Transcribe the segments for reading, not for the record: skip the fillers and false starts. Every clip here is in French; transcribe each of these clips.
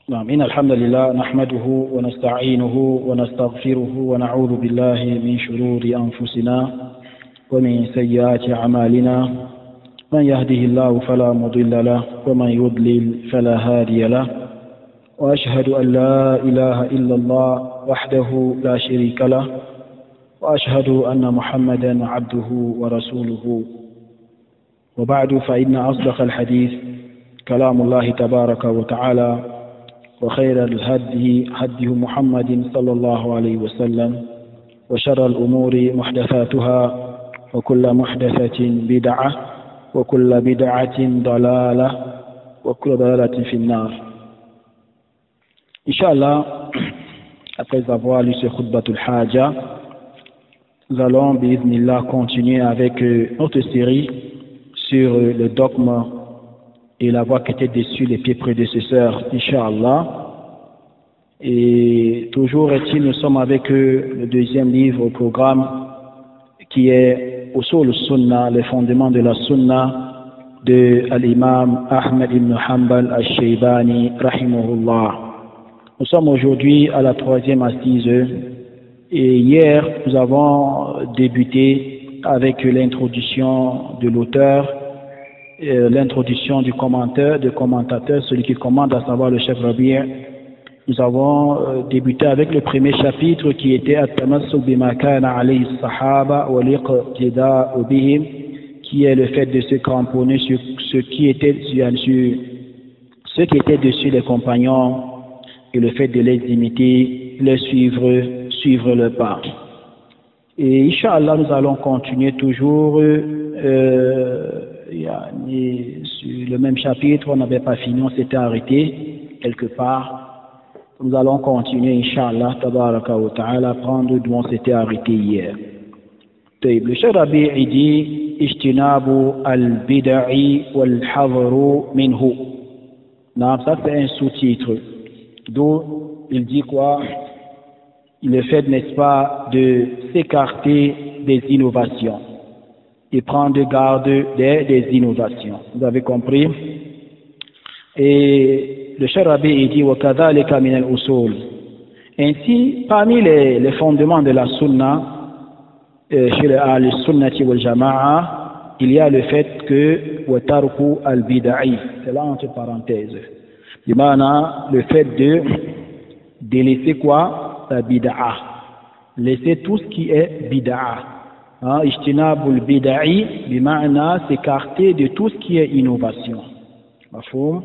نعم إن الحمد لله نحمده ونستعينه ونستغفره ونعوذ بالله من شرور أنفسنا ومن سيئات أعمالنا من يهده الله فلا مضل له ومن يضلل فلا هادي له وأشهد أن لا إله إلا الله وحده لا شريك له وأشهد أن محمدا عبده ورسوله وبعد فإن أصدق الحديث كلام الله تبارك وتعالى وخير الهدي هدي محمد صلى الله عليه وسلم وشر الأمور محدثاتها وكل محدثة بدعة وكل بدعة ضلالة وكل ضلالة في النار. Inch'Allah, après avoir lu ce khutbatul haja, nous allons, bi'idhnillah, continuer avec notre série sur le dogme et la voie qui était dessus les pieds prédécesseurs, Inch'Allah. Et toujours est-il, nous sommes avec le deuxième livre au programme qui est Usul Sunnah, les fondements de la Sunnah de l'imam Ahmed ibn Hanbal al-Shaybani, rahimahullah. Nous sommes aujourd'hui à la troisième assise et hier nous avons débuté avec l'introduction de l'auteur, l'introduction du commentateur, celui qui commande, à savoir le chef Rabi'. Nous avons débuté avec le premier chapitre qui était At-Tamassuk bima kana alayhi as-sahaba wa liqtida'u bihim, qui est le fait de se cramponner sur ce qui était dessus les compagnons et le fait de les imiter, les suivre le pas. Et Inch'Allah, nous allons continuer toujours sur le même chapitre. On n'avait pas fini, on s'était arrêté quelque part. Nous allons continuer, Inch'Allah, tabaraka wa ta'ala, prendre d'où on s'était arrêté hier. Le Cheikh Rabi' il dit Ijtinabu al-bid'i wal-hadru minhu. Ça c'est un sous-titre. D'où il dit quoi? Il est fait, n'est-ce pas, de s'écarter des innovations et prendre garde des innovations. Vous avez compris? Et le Cheikh Rabi' il dit wa kadhalika min al-usul. Ainsi, parmi les fondements de la sunna, chez les al-sunnati wal jama'a, il y a le fait que wa tarku al-bid'i, c'est là entre parenthèses. Il y a le fait de délaisser quoi? La bid'a. Laisser tout ce qui est bid'a. Ijtinabul bid'i, bima'na, s'écarter de tout ce qui est innovation. Mafhoum?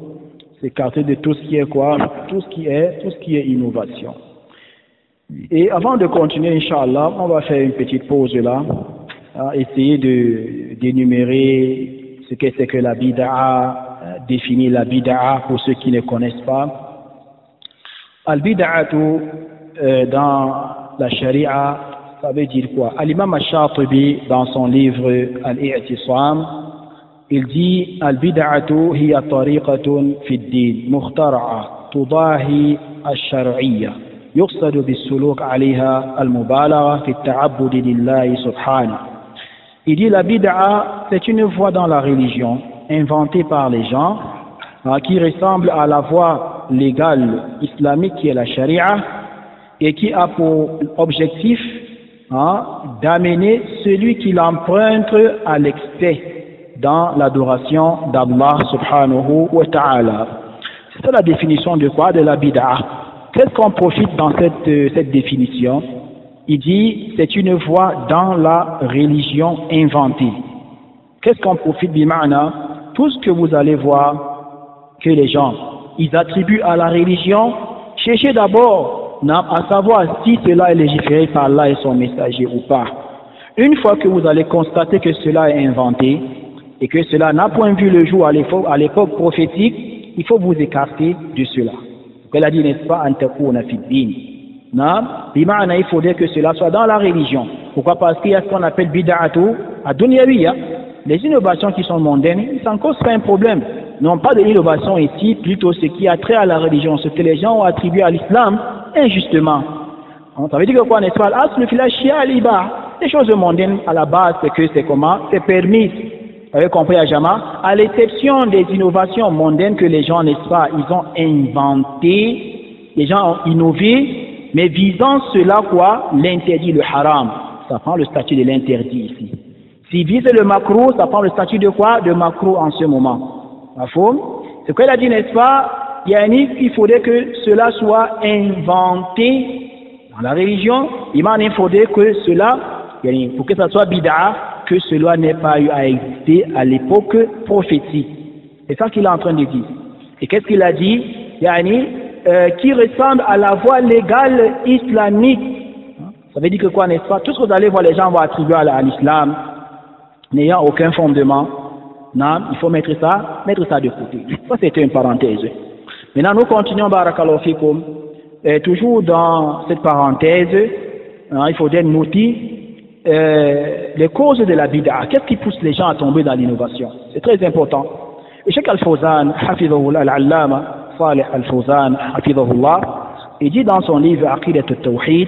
S'écarter de tout ce qui est quoi? Tout ce qui est innovation. Et avant de continuer, Inch'Allah, on va faire une petite pause là, essayer d'énumérer ce que c'est que la bid'a, définir la bid'a pour ceux qui ne connaissent pas. Al-bid'atu dans la sharia, ça veut dire quoi? Al-imam al-Shatibi, dans son livre Al-I'tisam, il dit Al-bid'atu hiya tariqatun fi ad-din mukhtara'a tudahi ash-shar'iyya yuqsadu bis-suluk 'alayha al-mubalagha fi at-ta'abbud lillahi subhanahu. Il dit la bid'a, c'est une voie dans la religion inventée par les gens qui ressemble à la voie légale islamique qui est la charia et qui a pour objectif d'amener celui qui l'emprunte à l'excès dans l'adoration d'Allah subhanahu wa ta'ala. C'est ça la définition de quoi? De la bid'a. Qu'est-ce qu'on profite dans cette définition? Il dit c'est une voie dans la religion inventée. Qu'est-ce qu'on profite bima'na? Tout ce que vous allez voir que les gens ils attribuent à la religion, cherchez d'abord à savoir si cela est légiféré par Allah et son messager ou pas. Une fois que vous allez constater que cela est inventé et que cela n'a point vu le jour à l'époque prophétique, il faut vous écarter de cela. Elle a dit, n'est-ce pas, antakuna fi din. Il faudrait que cela soit dans la religion. Pourquoi? Parce qu'il y a ce qu'on appelle bid'atu ad-dunyawiyya. Les innovations qui sont mondaines, ça ne cause pas un problème. Non pas de l'innovation ici, plutôt ce qui a trait à la religion, ce que les gens ont attribué à l'islam injustement. Ça veut dire que quoi, n'est-ce pas? L'aslu fil ashya al-ibah. Les choses mondaines, à la base, c'est que c'est comment? C'est permis. Vous avez compris, Ajama? À l'exception des innovations mondaines que les gens, n'est-ce pas, ils ont inventées, les gens ont innové, mais visant cela, quoi? L'interdit, le haram. Ça prend le statut de l'interdit ici. S'il vise le macro, ça prend le statut de quoi? De macro en ce moment. C'est quoi il a dit, n'est-ce pas? Il faudrait que cela soit inventé dans la religion. Il faudrait que cela, pour que ça soit bid'a, que cela n'ait pas eu à exister à l'époque prophétique. C'est ça qu'il est en train de dire. Et qu'est-ce qu'il a dit? Qui ressemble à la voie légale islamique. Ça veut dire que quoi, n'est-ce pas? Tout ce que vous allez voir, les gens vont attribuer à l'islam, n'ayant aucun fondement. Non, il faut mettre ça de côté. Ça, c'était une parenthèse. Maintenant, nous continuons, barakallahu fikum. Toujours dans cette parenthèse, il faudrait noter les causes de la bid'a. Qu'est-ce qui pousse les gens à tomber dans l'innovation? C'est très important. Et Cheikh Al-Fawzan, hafidhahullah, al-allama, Salih Al-Fawzan, hafidhahullah, il dit dans son livre Aqidat al-Tawhid,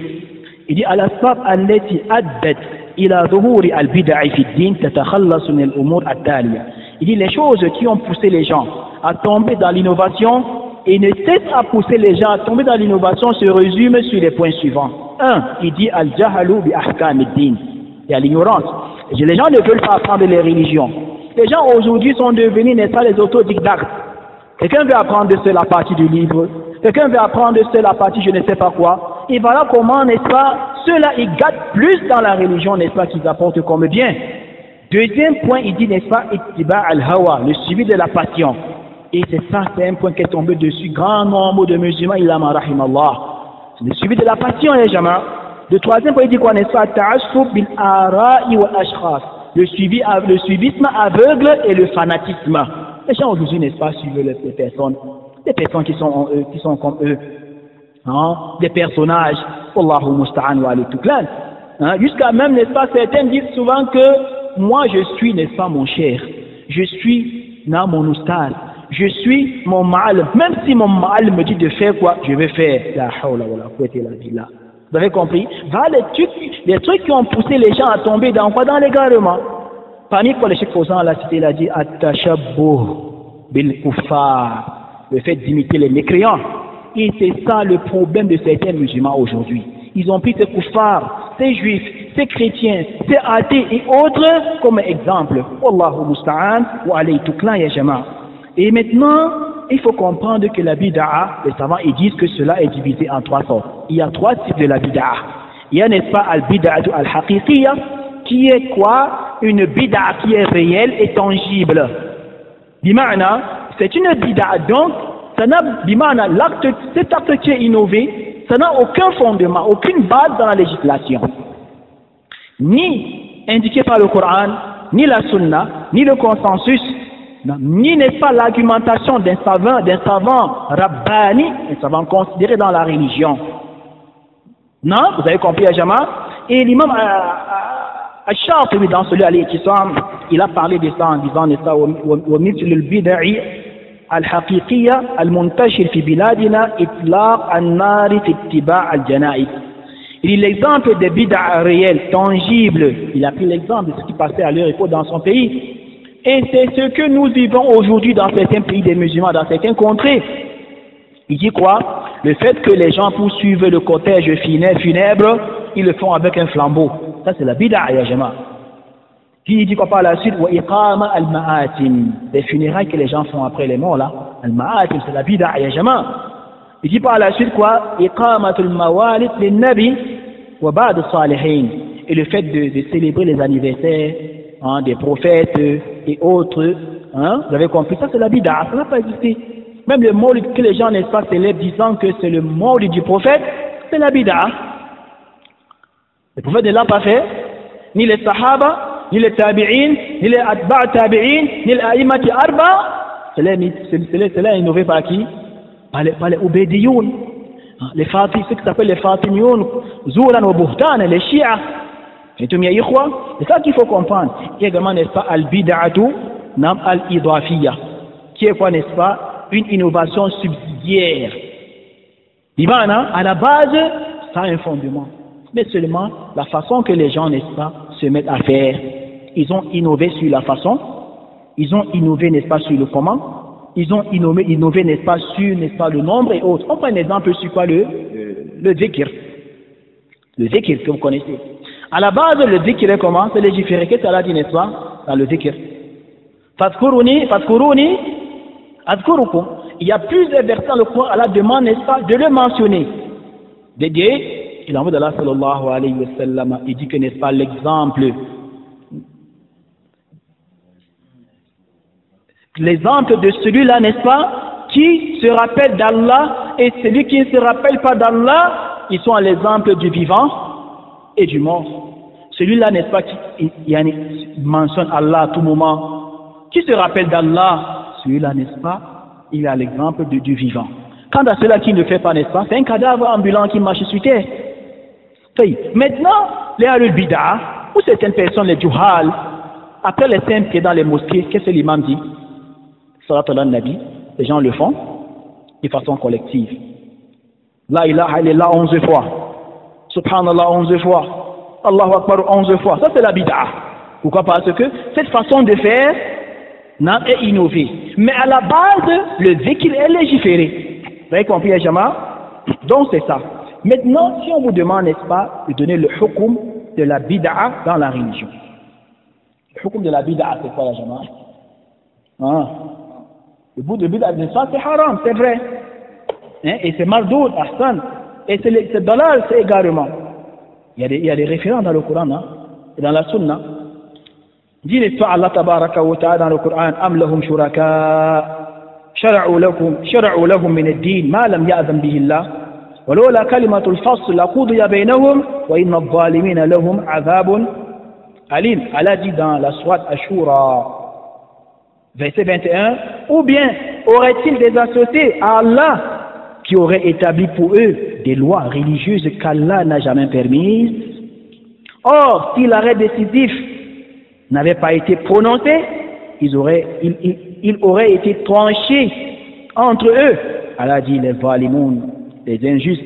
il dit al-asbab allati addat ila dhuhuri al-bid'a fi ad-din tatakhallasu min al-umur at-taliya. Il dit les choses qui ont poussé les gens à tomber dans l'innovation et ne cessent à pousser les gens à tomber dans l'innovation se résument sur les points suivants. Un, il dit al-jahalu bi ahkam ad-din. Il y a l'ignorance. Les gens ne veulent pas apprendre les religions. Les gens aujourd'hui sont devenus, n'est-ce pas, les autodidactes. Quelqu'un veut apprendre de seule la partie du livre. Quelqu'un veut apprendre de seule la partie je ne sais pas quoi. Et voilà comment, n'est-ce pas, ceux-là, ils gâtent plus dans la religion, n'est-ce pas, qu'ils apportent comme bien. Deuxième point, il dit, n'est-ce pas, ittiba al-hawa, le suivi de la passion. Et c'est ça, c'est un point qui est tombé dessus. Grand nombre de musulmans, il a rahimallah. C'est le suivi de la passion, les jamans. Le troisième point, il dit quoi, n'est-ce pas, ta'assub bil ara'i wal ashkhas. Le suivisme aveugle et le fanatisme. Les gens aujourd'hui, n'est-ce pas, suivent les personnes qui sont comme eux. Hein? Des personnages, Allahu musta'an wa al-tuklan. Jusqu'à même, n'est-ce pas, certains disent souvent que moi je suis, n'est-ce pas, mon cher, je suis mon oustaz, je suis mon ma'al, même si mon ma'al me dit de faire quoi, je vais faire. La hawla wa la quwwata illa billah. Vous avez compris? Voilà les trucs qui ont poussé les gens à tomber dans quoi? Dans l'égarement. Parmi quoi, le Cheikh Fawzan l'a cité, il a dit at-tashabbuh bil kuffar, le fait d'imiter les mécréants. Et c'est ça le problème de certains musulmans aujourd'hui. Ils ont pris ces kuffars, ces juifs, ces chrétiens, ces athées et autres comme exemple. Wallahu musta'an wa alayhi tuklan ya jama'. Et maintenant, il faut comprendre que la bid'a, les savants ils disent que cela est divisé en trois sortes. Il y a trois types de la bid'a. Il y a, n'est-ce pas, al-bid'atu al-haqiqiyya, qui est quoi? Une bid'a qui est réelle et tangible. Bima'na, c'est une bid'a donc, ça n'a, bima'na, cet acte qui est innové, ça n'a aucun fondement, aucune base dans la législation. Ni indiqué par le Coran, ni la Sunna, ni le consensus, ni n'est pas l'argumentation d'un savant rabbani, un savant considéré dans la religion. Non, vous avez compris, Ajama? Et l'imam Al-Shatibi dans celui al-I'tisam, il a parlé de ça en disant, n'est-ce pas, wa mithlu al-bid'i al-haqiqiyya al-muntashir fi biladina itlaq an-nari fi ittiba' al-janaiz. Il dit l'exemple des bid'a réels, tangibles. Il a pris l'exemple de ce qui passait à leur époque dans son pays. Et c'est ce que nous vivons aujourd'hui dans certains pays des musulmans, dans certaines contrées. Il dit quoi? Le fait que les gens poursuivent le cortège funèbre, ils le font avec un flambeau. Ça c'est la bid'a, ya jama. Puis il dit quoi par la suite? Wa iqama al-ma'atim. Les funérailles que les gens font après les morts là. Al-ma'atim, c'est la bid'a, ya jama. Il dit par la suite quoi? Iqamatul mawalid lin-nabi wa ba'd as-salihin. Et le fait de célébrer les anniversaires des prophètes et autres, vous avez compris, ça c'est la bid'a, ça n'a pas existé. Même le mot que les gens, n'est-ce pas, célèbrent disant que c'est le mot du prophète, c'est la bid'a. Le prophète ne l'a pas fait, ni les sahaba, ni les tabi'in, ni les atba' tabi'in, ni les a'imati arba. Cela est innové par qui? Par les Ubaidiyoun, les Fatih, ceux qui s'appellent les Fatimiyoun, Zouran ou Buhtan, les Shia. C'est ça qu'il faut comprendre. Il y a également, n'est-ce pas, al-bid'atu nam al-idafiyya, qui est quoi, n'est-ce pas, une innovation subsidiaire. Bimana, à la base, ça a un fondement. Mais seulement la façon que les gens, n'est-ce pas, se mettent à faire. Ils ont innové sur la façon, Ils ont innové, n'est-ce pas, sur le comment. Ils ont innové, n'est-ce pas, sur, n'est-ce pas, le nombre et autres. On prend un exemple sur quoi? Le dhikr. Le dhikr que vous connaissez. À la base, le dhikr est comment? C'est légiféré. Qu'est-ce qu'Allah dit, n'est-ce pas, dans le dhikr? Fadhkuruni, adhkurukum. Il y a plusieurs versets dans le Coran, Allah demande, n'est-ce pas, de le mentionner. Dédié, il envoie d'Allah sallallahu alayhi wa sallam, il dit que, n'est-ce pas, l'exemple de celui-là, n'est-ce pas, qui se rappelle d'Allah et celui qui ne se rappelle pas d'Allah, ils sont à l'exemple du vivant et du mort. Celui-là, n'est-ce pas, qui mentionne Allah à tout moment, qui se rappelle d'Allah, celui-là, n'est-ce pas, il a l'exemple du vivant. Quant à ceux-là qui ne fait pas, n'est-ce pas, c'est un cadavre ambulant qui marche sur terre. Maintenant, les Ahlul Bid'ah, ou certaines personnes, les Juhal, après les 5 pieds dans les mosquées, qu'est-ce que l'imam dit? Salat al-Nabi, les gens le font de façon collective. La ilaha illallah 11 fois. Subhanallah 11 fois. Allahu Akbar 11 fois. Ça c'est la bid'ah. Pourquoi? Parce que cette façon de faire est innovée. Mais à la base, le dhikr est légiféré. Vous avez compris, Jama? Donc c'est ça. Maintenant, si on vous demande, n'est-ce pas, de donner le hukum de la bid'ah dans la religion. Le hukum de la bid'ah, c'est quoi, Jama? Le bout de bid'ah, c'est haram, c'est vrai. Et c'est mardoud, ahsan. Et c'est dalal, c'est égarement. Il y a des référents dans le Coran, et dans la sunna. Dit l'histoire Allah tabaraka wa ta'ala dans le Coran, am lahum shuraka shara'u lahum min ad-din ma lam ya'zam bihi Allah wa lawla kalimatul fasl laqudiya bainahum wa inna adh-dhalimina lahum 'adhabun alim. Allah dit dans la sourate Ashura verset 21, ou bien aurait-il des associés à Allah qui auraient établi pour eux des lois religieuses qu'Allah n'a jamais permises? Or, si l'arrêt décisif n'avait pas été prononcé, il aurait été tranché entre eux. Allah dit, les valimoun, les injustes,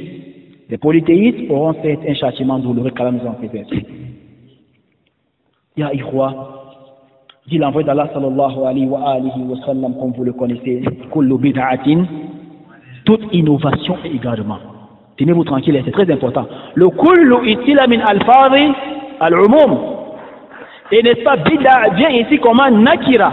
les polythéistes auront fait un châtiment douloureux qu'Allah nous en préserve. Ya ikhwa, dit l'envoyé d'Allah sallallahu alayhi wa sallam, comme vous le connaissez, kullu bid'atin, toute innovation également. Tenez-vous tranquille, c'est très important. Le kullu ici la min al-fadhi al-umum. Et n'est-ce pas, bid'a vient ici comme un nakira.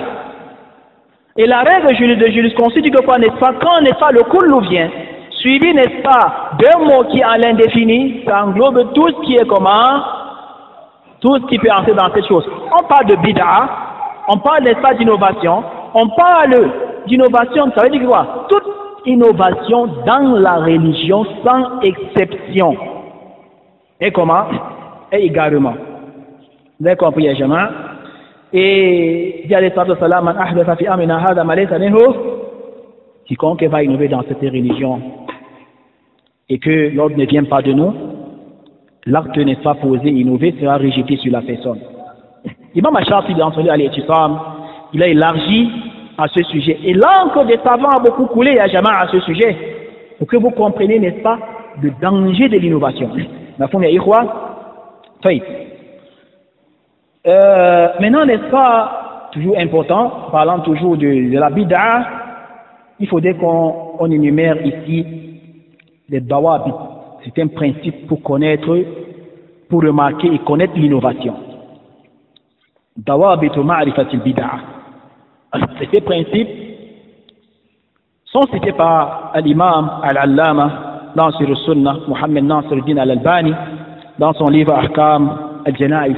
Et la règle de jurisprudence dit que quoi, n'est-ce pas, quand n'est-ce pas le kullu vient, suivi, n'est-ce pas, d'un mot qui est à l'indéfini, ça englobe tout ce qui est comment, tout ce qui peut entrer dans cette chose. On parle de bid'a, on parle, n'est-ce pas, d'innovation, on parle d'innovation, ça veut dire quoi? Toute innovation dans la religion sans exception. Et comment? Et également. Vous avez compris, ya jama? Et dit alayhi salatu wassalam, man ahdatha fi amrina hadha ma laysa minhu, quiconque va innover dans cette religion et que l'ordre ne vient pas de nous, l'acte n'est pas posé, innover sera rejeté sur la personne. Imam Ash-Shafi'i dans son livre Al-I'tisam, il a élargi à ce sujet. Et là encore, des savants ont beaucoup coulé, ya jama, à ce sujet, pour que vous compreniez, n'est-ce pas, le danger de l'innovation. Maintenant, n'est-ce pas, toujours important, parlant toujours de la bid'a, il faudrait qu'on énumère ici les dawabit. C'est un principe pour connaître, pour remarquer et connaître l'innovation. Dawabit ou ma'rifatil bid'a. Ces principes sont cités par l'imam al-Allama dans sur le Sunnah, Muhammad Nasruddin al-Albani, dans son livre Ahkam al-Janaïs.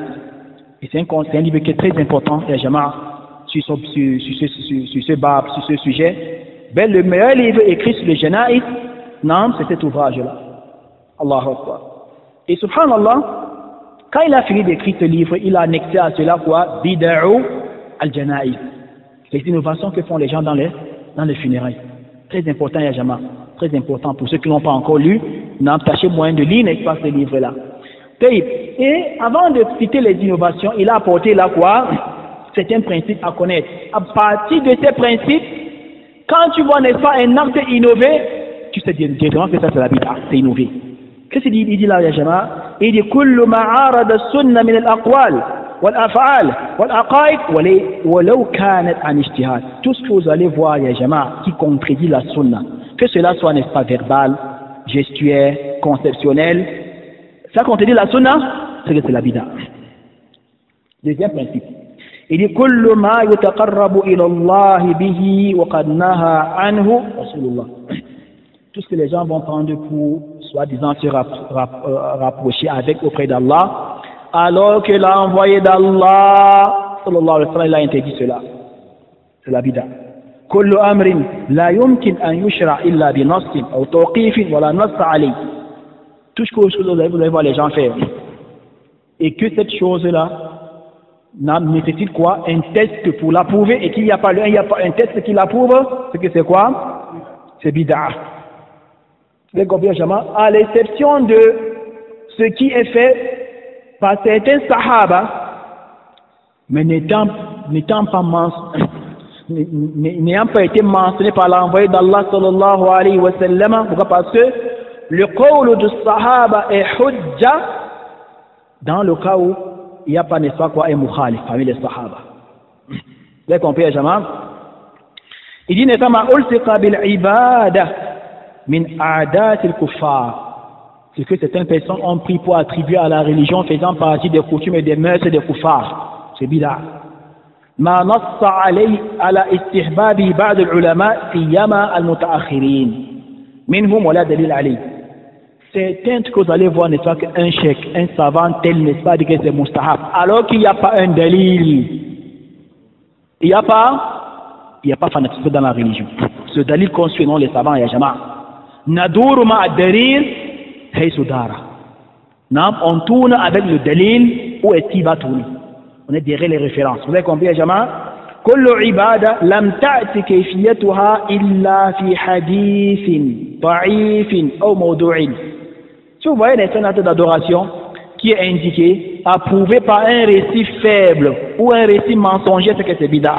Et c'est un livre qui est très important, et Jama'a, sur ce bab, sur ce sujet. Ben, le meilleur livre écrit sur le Janaïs, non, c'est cet ouvrage-là. Allahu Akbar. Et subhanallah, quand il a fini d'écrire ce livre, il a annexé à cela quoi? Bid'u al-Janaïs. Les innovations que font les gens dans les funérailles. Très important, ya Jama'a. Très important pour ceux qui n'ont pas encore lu, n'empêchez moyen de lire, n'est-ce pas, ce livre-là. Et avant de citer les innovations, il a apporté là quoi? C'est un principe à connaître. À partir de ces principes, quand tu vois, n'est-ce pas, un acte innové, tu sais directement que ça c'est la bid'a, c'est innové. Qu'est-ce qu'il dit là, ya Jama'a? Il dit kullu ma'arada sunna min al-aqwal والأفعال والعقائد ولو كانت عن اجتهاد. Tout ce que vous allez voir, ya jama, qui contredit la sunna, que cela soit, n'est-ce pas, verbal, gestuel, conceptionnel, ça contredit la sunna, c'est que c'est la bid'a. Deuxième principe. Il dit كل ما يتقرب إلى الله به وقد نهى عنه رسول الله. Tout ce que les gens vont prendre pour soi-disant se rapprocher avec auprès d'Allah, alors que l'envoyé d'Allah sallallahu alayhi wa sallam, il a interdit cela. C'est la bid'a. كل أمر لا يمكن أن يشرع إلا بنص أو توقيف ولا نص عليه. Tout ce que vous allez voir les gens faire, et que cette chose-là nécessite quoi? Un test pour l'approuver, et qu'il n'y a pas un test qui l'approuve, c'est que c'est quoi? C'est bid'a. Vous comprenez, à l'exception de ce qui est fait par certains sahaba, mais n'ayant pas été mentionné par l'envoyé d'Allah sallallahu alayhi wa sallam. Pourquoi? Parce que le qawl du sahaba est hujja dans le cas où il n'y a pas, n'est-ce pas, quoi, un mukhalif parmi les sahaba. Vous avez compris, Jama? Il dit, n'est-ce pas, ma ultiqa bil ibada min a'dat al-kuffar. C'est que certaines personnes ont pris pour attribuer à la religion faisant partie des coutumes et des mœurs des kuffars. C'est bid'a. ما نص عليه على استحبابه بعض العلماء سيما المتأخرين منهم ولا دليل عليه. Certains que vous allez voir, n'est-ce pas, qu'un cheikh, un savant tel, n'est-ce pas, dit que c'est mustahab, alors qu'il n'y a pas un dalil. Il n'y a pas fanatisme dans la religion. Ce dalil conçu non les savants, ya jama. Nadour ma dalil haythu dara. On tourne avec le dalil où est-ce qu'il va tourner. On est derrière les références. Vous avez compris, ya jama? كل عبادة لم تأت كيفيتها إلا في حديث ضعيف أو موضوع. Si vous voyez un acte d'adoration qui est indiqué, approuvé par un récit faible ou un récit mensonger, c'est que c'est bid'a.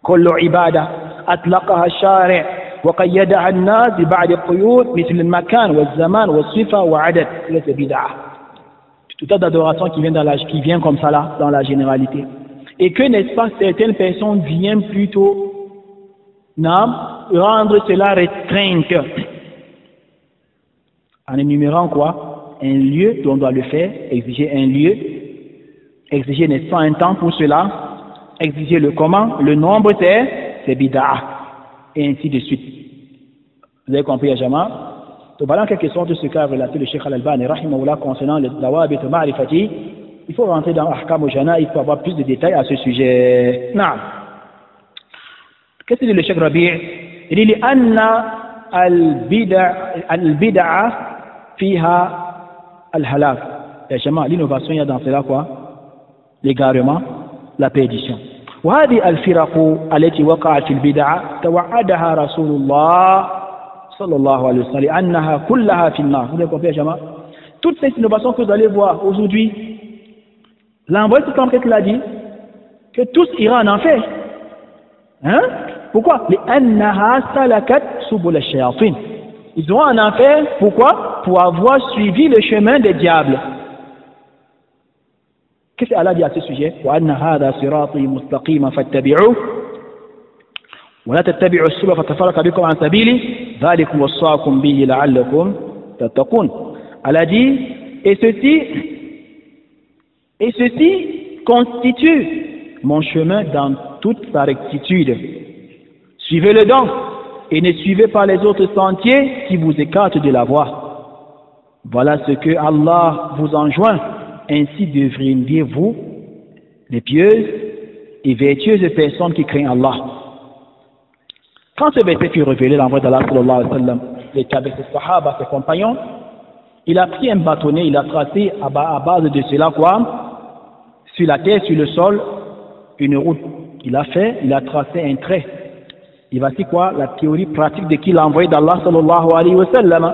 كل عبادة أطلقها الشارع وقيدها الناس ببعض القيود مثل المكان والزمان والصفة وعدد. C'est bid'a. Tout acte d'adoration qui vient comme ça là, dans la généralité. Et que, n'est-ce pas, certaines personnes viennent plutôt rendre cela restreinte en énumérant quoi? Un lieu dont on doit le faire, exiger un lieu, exiger, n'est-ce pas, un temps pour cela, exiger le comment, le nombre, c'est bid'a, et ainsi de suite. Vous avez compris, Jama? Donc voilà en quelque sorte ce qu'a relaté le Cheikh Al-Albani rahimahullah concernant le dawabit ma'rifati. Il faut rentrer dans Ahkam al-Jana, il faut avoir plus de détails à ce sujet. Non. Qu'est-ce que dit le Cheikh Rabi'? Il dit anna al-bid'a fiha al-halak. L'innovation, il y a dans cela quoi? L'égarement, la perdition. وهذه الفرق التي وقعت في البدع توعدها رسول الله صلى الله عليه وسلم أنها كلها في النار. Vous avez compris, Jama? Toutes ces innovations que vous allez voir aujourd'hui, l'envoyé tout le temps qu'il a dit que tous iront en enfer. Hein? Pourquoi? Ils iront en enfer. Pourquoi? Pour avoir suivi le chemin des diables. Qu'est-ce qu'Allah dit à ce sujet? وَأَنَّ هَذَا صِرَاطِي مُسْتَقِيمًا فَاتَّبِعُوهُ وَلَا تَتَّبِعُوا السُّبُلَ فَتَفَرَّقَ بِكُمْ عَنْ سَبِيلِهِ ذَلِكُمْ وَصَّاكُمْ بِهِ لَعَلَّكُمْ تَتَّقُونَ. Allah dit, et ceci constitue mon chemin dans toute sa rectitude. Suivez-le donc et ne suivez pas les autres sentiers qui vous écartent de la voie. Voilà ce que Allah vous enjoint. Ainsi devriez-vous, les pieuses et vertueuses personnes qui craignent Allah. Quand ce verset fut révélé, l'envoyé d'Allah sallallahu alayhi wa sallam, il était avec ses sahaba, ses compagnons, il a pris un bâtonnet, il a tracé à base de cela quoi? Sur la terre, sur le sol, une route. Il a tracé un trait. Et voici quoi? La théorie pratique de qui l'a envoyé d'Allah sallallahu alayhi wa sallam.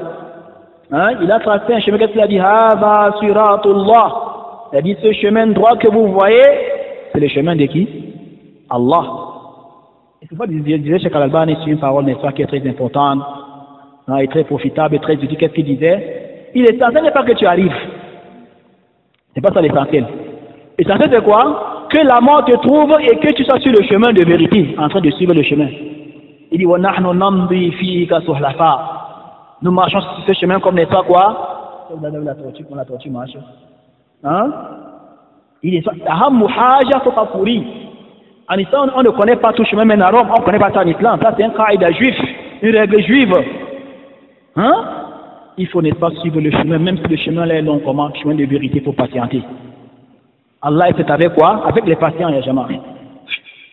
Hein? Il a tracé un chemin, qu'est-ce qu'il a dit? Hada siratullah. Il a dit ce chemin droit que vous voyez, c'est le chemin de qui? Allah. Et c'est pas disait Cheikh Al-Albani sur une parole, n'est-ce pas, qui est très importante, hein, et très profitable et très utile. Qu'est-ce qu'il disait? Il est essentiel n'est pas que tu arrives. C'est pas ça l'essentiel. Et ça fait quoi? Que la mort te trouve et que tu sois sur le chemin de vérité, en train de suivre le chemin. Il dit, nous marchons sur ce chemin comme n'est pas quoi? La tortue marche. Hein? Il dit, en islam, on ne connaît pas tout chemin, mais en Rome, on ne connaît pas ça en islam. Ça, c'est un qaïda juif, une règle juive. Hein? Il faut, n'est-ce pas, suivre le chemin, même si le chemin là est long, comment? Chemin de vérité, pour patienter. Allah est avec quoi? Avec les patients, ya jama.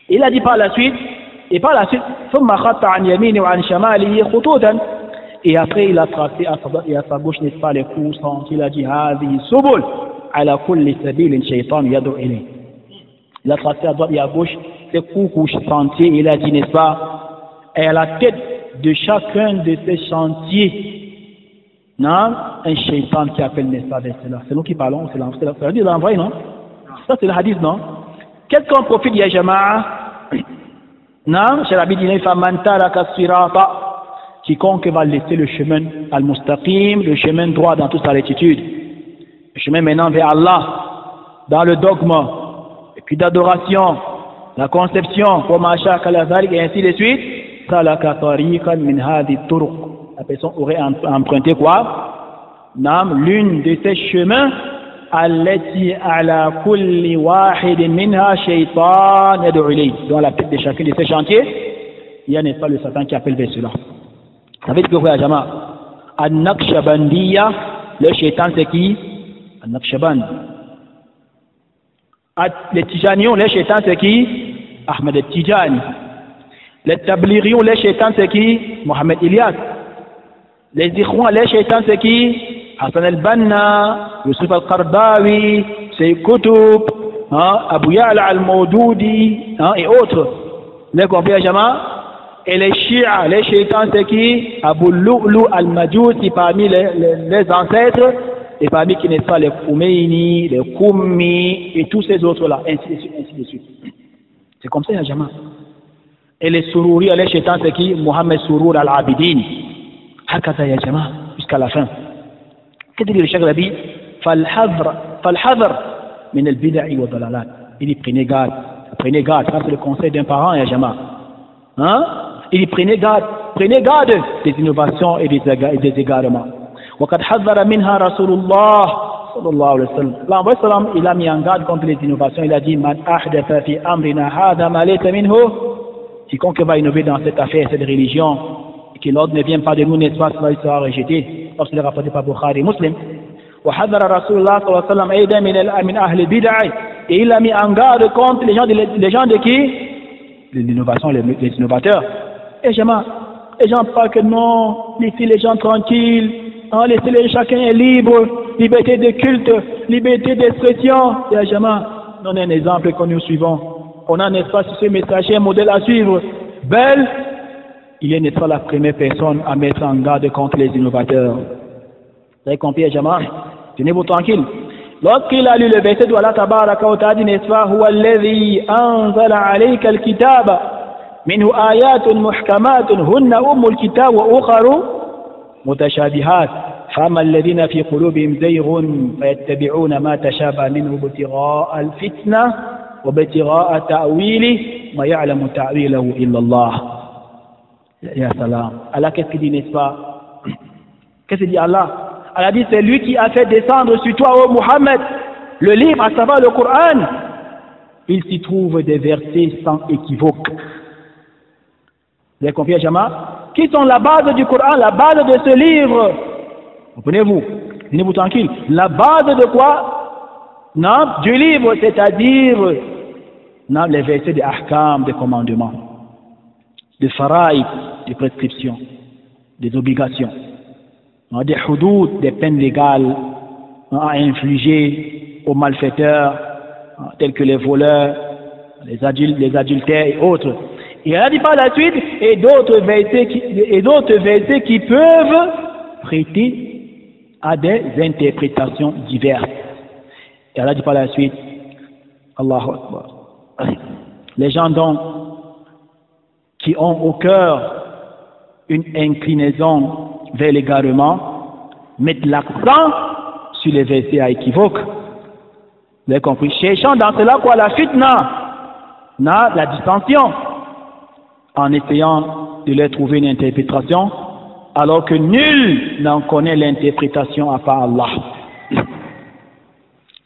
Il a dit par la suite, et après il a tracé à sa gauche, n'est-ce pas, les coups, il a dit, il a tracé à droite et à gauche les coups sentiers, il a dit, n'est-ce pas, et à la tête de chacun de ces chantiers, non, un shaitan qui appelle, n'est-ce pas, c'est nous qui parlons, c'est l'envoyé, non? Ça c'est le hadith, non? Quelqu'un profite, ya jama'a, non, chez l'habit dit, quiconque va laisser le chemin al-mustaqim, le chemin droit dans toute sa rectitude, le chemin menant vers Allah, dans le dogme, et puis d'adoration, la conception, et ainsi de suite, la personne aurait emprunté quoi? L'une de ces chemins, dans la tête de chacun de ces chantiers, il y a, n'est-ce pas, le Satan qui appelle vers cela. Ça veut dire que vous, Jama, An-Naqshbandiya, le shaitan c'est qui? An-Naqshband. Les Tijanions, le shaitan c'est qui? Ahmed al-Tijani. Les Tablirions, le shaitan c'est qui? Mohamed Ilyas. Les Ikhwan, le shaitan c'est qui? Hassan al-Banna, Yusuf al-Qardawi, Sayyid Qutb, Abu Ya'la al-Mawdoudi, et autres. Les compris, Jama? Et les Shia, les shaitans c'est qui? Abu Lu'lu al-Majusi parmi les ancêtres, et parmi qui n'est pas les Khomeini, les Koumi, et tous ces autres-là, ainsi de suite. C'est comme ça, Jama. Et les Sururi, les shaitans c'est qui? Mohamed Surur al-Abidin. Hakata, ya Jama, jusqu'à la fin. Qu'est-ce que dit le Cheikh Rabi? Falhadr min al-bid'i wa dalalat. Il dit prenez garde, ça c'est le conseil d'un parent, ya Jama. Hein? Il dit prenez garde des innovations et des égarements. وقد حذر منها رسول الله صلى الله عليه وسلم. L'envoyé sallam, il a mis en garde contre les innovations. Il a dit man ahdatha fi amrina hadha ma laysa minhu. Quiconque va innover dans cette affaire, cette religion, et que l'ordre ne vient pas de nous, n'est-ce pas, cela sera rejeté. Lorsqu'il est rapporté par Bukhari et Muslim. وحذر رسول الله صلى الله عليه وسلم أيضا من أهل البدع. Et il a mis en garde contre les gens de qui? L'innovation, les innovateurs. Et les gens parlent que non, laissez les gens tranquilles, laissez chacun est libre, liberté de culte, liberté d'expression. Et les gens, on a un exemple que nous suivons. On a, n'est-ce pas, ce messager, un modèle à suivre. Belle, il est, n'est-ce pas, la première personne à mettre en garde contre les innovateurs. Vous avez compris, les gens? Tenez-vous tranquille. Lorsqu'il a lu le verset de Allah tabaraka wa ta'ala, n'est-ce pas, huwa alladhi anzala alayka al-kitaba minhu ayatun muhkamatun hunna ummul kitab wa ukharu mutashabihat fama alladhina fi qulubihim zayghun fayattabi'una ma tashabaha minhu ibtigha'a al-fitna wa ibtigha'a ta'wili ma ya'lamu ta'wilahu illa Allah. Ya salam. Allah qu'est-ce qu'il dit, n'est-ce pas? Qu'est-ce qu'il dit Allah? Elle a dit, c'est lui qui a fait descendre sur toi, ô Mohammed, le livre, à savoir le Coran. Il s'y trouve des versets sans équivoque. Vous avez compris, Jama? Qui sont la base du Coran, la base de ce livre? Comprenez-vous? Tenez-vous tranquille. La base de quoi? Non, du livre, c'est-à-dire non, les versets des ahkam, des commandements, des faraïd, des prescriptions, des obligations. Des houdoud, des peines légales à infliger aux malfaiteurs, tels que les voleurs, les adultères et autres. Et elle a dit par la suite, et d'autres versets qui peuvent prêter à des interprétations diverses. Et elle a dit par la suite, Allahu Akbar. Les gens donc qui ont au cœur une inclinaison vers l'égarement, mettre l'accent sur les versets à équivoque. Vous avez compris? Cherchant dans cela quoi? La fitna, la dissension, en essayant de leur trouver une interprétation, alors que nul n'en connaît l'interprétation à part Allah.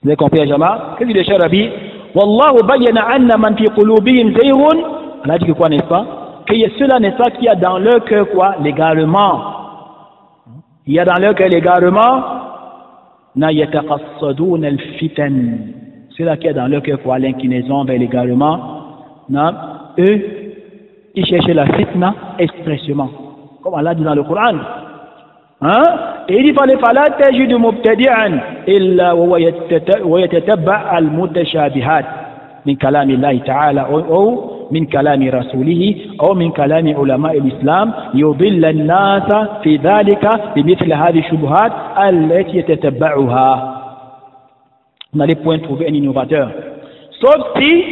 Vous avez compris, Jama? Qu'est-ce qu'il dit, cher Rabbi? Wallahu bayyana anna man fi qulubihim zayghun. On a dit que quoi, n'est-ce pas? Qu'il y a cela, n'est-ce pas, qu'il y a dans leur cœur quoi? L'égarement. Il y a dans leur cœur l'égarement. Na yataqassadun al-fitan. Cela qui a dans leur cœur quoi? L'inclinaison vers l'égarement. Eux, ils cherchent la fitna expressément. Comme Allah dit dans le Coran. Hein? Et il dit فَلَا تَجِدُ مُبْتَدِعًا إِلَّا وَيَتَتَبَّعَ الْمُتَشَابِهَاتِ من كلام الله تعالى أو من كلام رسوله أو من كلام علماء الإسلام يضل الناس في ذلك بمثل هذه الشبهات التي يتتبعها. Vous n'allez point trouver un innovateur. Sauf si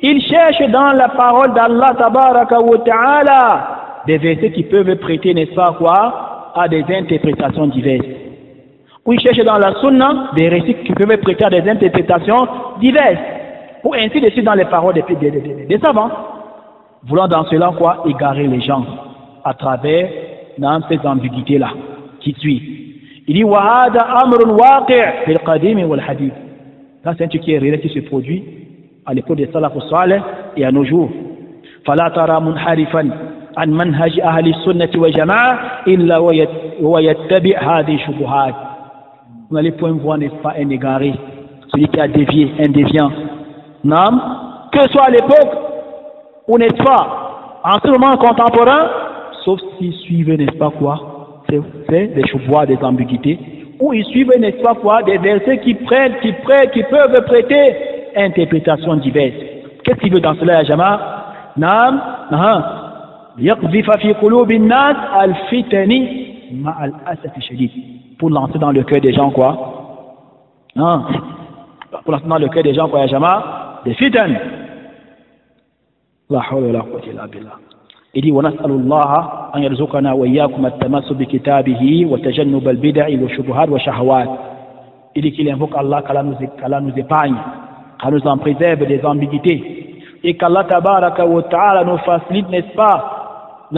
il cherche dans la parole d'Allah tabaraka wa ta'ala des versets qui peuvent prêter, n'est-ce pas quoi, à des interprétations diverses. Ou il cherche dans la sunna des récits qui peuvent prêter à des interprétations diverses. Ou ainsi de suite dans les paroles des savants. Voulant dans cela quoi, égarer les gens à travers dans ces ambiguïtés-là qui suivent. Il dit wahada amrun waqi' fil qadim wal hadith. Ça c'est un truc qui est réel, qui se produit à l'époque des salaf salih et à nos jours. Fala tara munharifan an manhaj ahli sunnati wa jama'a illa wa yattabi' hadhihi shubuhat. Vous n'allez point voir, n'est-ce pas, un égaré, celui qui a dévié, un déviant. Non, que ce soit à l'époque ou n'est-ce pas en ce moment contemporain, sauf s'ils suivent, n'est-ce pas quoi, c'est des choix, des ambiguïtés, ou ils suivent, n'est-ce pas quoi, des versets qui peuvent prêter interprétations diverses. Qu'est-ce qu'il veut dans cela, Jama? Nam, yaqdhifa fi qulubi an-nas al-fitani ma al-asaf shadid, pour lancer dans le cœur des gens quoi, pour lancer dans le cœur des gens quoi, Jama, des fitan. La hawla wa la quwwata illa billah. Il dit wa nas'alullaha an yarzuqana wa iyyakum at-tamassuk bi kitabihi wa tajannub al-bid'i wa shubuhat wa shahawat. Il dit qu'il invoque Allah qu'Allah nous épargne, qu'Allah nous en préserve des ambiguïtés et qu'Allah tabaraka wa ta'ala nous facilite, n'est-ce pas,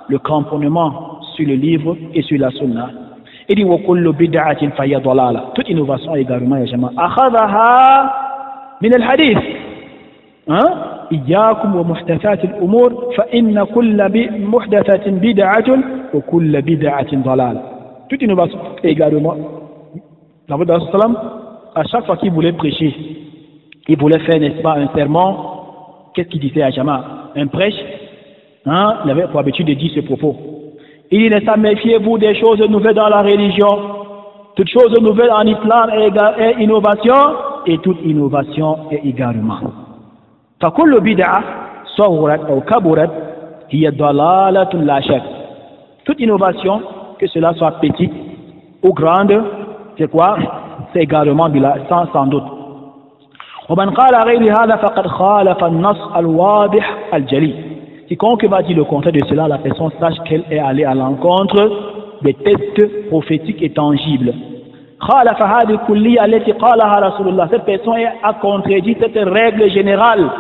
le cramponnement sur le livre et sur la sunna. Il dit wa kullu bid'atin fa hiya dalala. Toute innovation également ya jama akhadhaha min al-hadith. إياكم ومحدثات الأمور فإن كل محدثة بدعة وكل بدعة ضلالة. Toute innovation également. Le prophète sallam, à chaque fois qu'il voulait prêcher, il voulait faire, n'est-ce pas, un sermon. Qu'est-ce qu'il disait à Jama? Un prêche, il avait pour habitude de dire ce propos. Il dit, n'est-ce pas, méfiez-vous des choses nouvelles dans la religion. Toute chose nouvelle en islam est innovation, et toute innovation est égarement. فكل بدعة صغرت أو كبرت هي ضلالة لا شك. Toute innovation, que cela soit petite ou grande, c'est quoi? C'est également sans doute. ومن قال غير هذا فقد خالف النص الواضح الجلي. Quiconque va dire le contraire de cela, la personne sache qu'elle est allée à l'encontre des textes prophétiques et tangibles. خالف هذه الكلية التي قالها رسول الله. Cette personne a contredit cette règle générale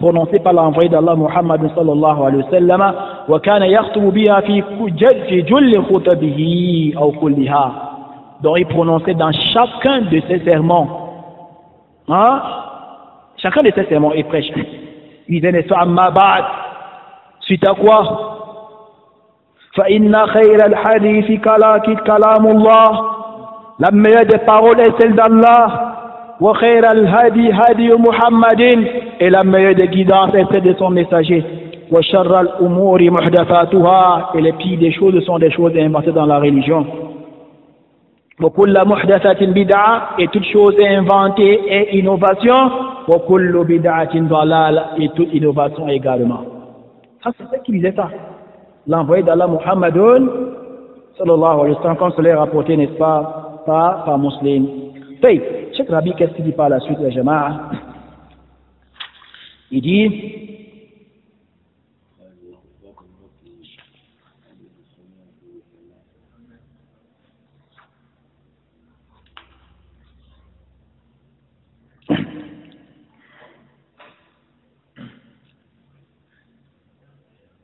prononcée par l'envoyé d'Allah Muhammad sallallahu alayhi wa sallam, وكان يخطب بها في جل خطبه أو كلها. Donc il prononçait dans chacun de ses sermons, chacun de ses sermons il prêche. Il disait, n'est-ce pas, amma ba'd, suite à quoi? فإن خير الحديث كلام الله. La meilleure des paroles est celle d'Allah. Wa khayr al-hadi hadi Muhammadin. Et la meilleure des guidances est celle de son messager. Wa sharr al-umuri muhdathatuha. Et les pires des choses sont des choses inventées dans la religion. Wa kullu muhdathatin bid'a. Et toute chose inventée est innovation. Wa kullu bid'atin dalal. Et toute innovation également. Ça c'est ce qui disait ça. L'envoyé d'Allah Muhammadun sallallahu alayhi wa sallam, comme cela est rapporté, n'est-ce pas, par Muslim. Cheikh Rabi, qu'est-ce qu'il dit par la suite, la Jama'a? Il dit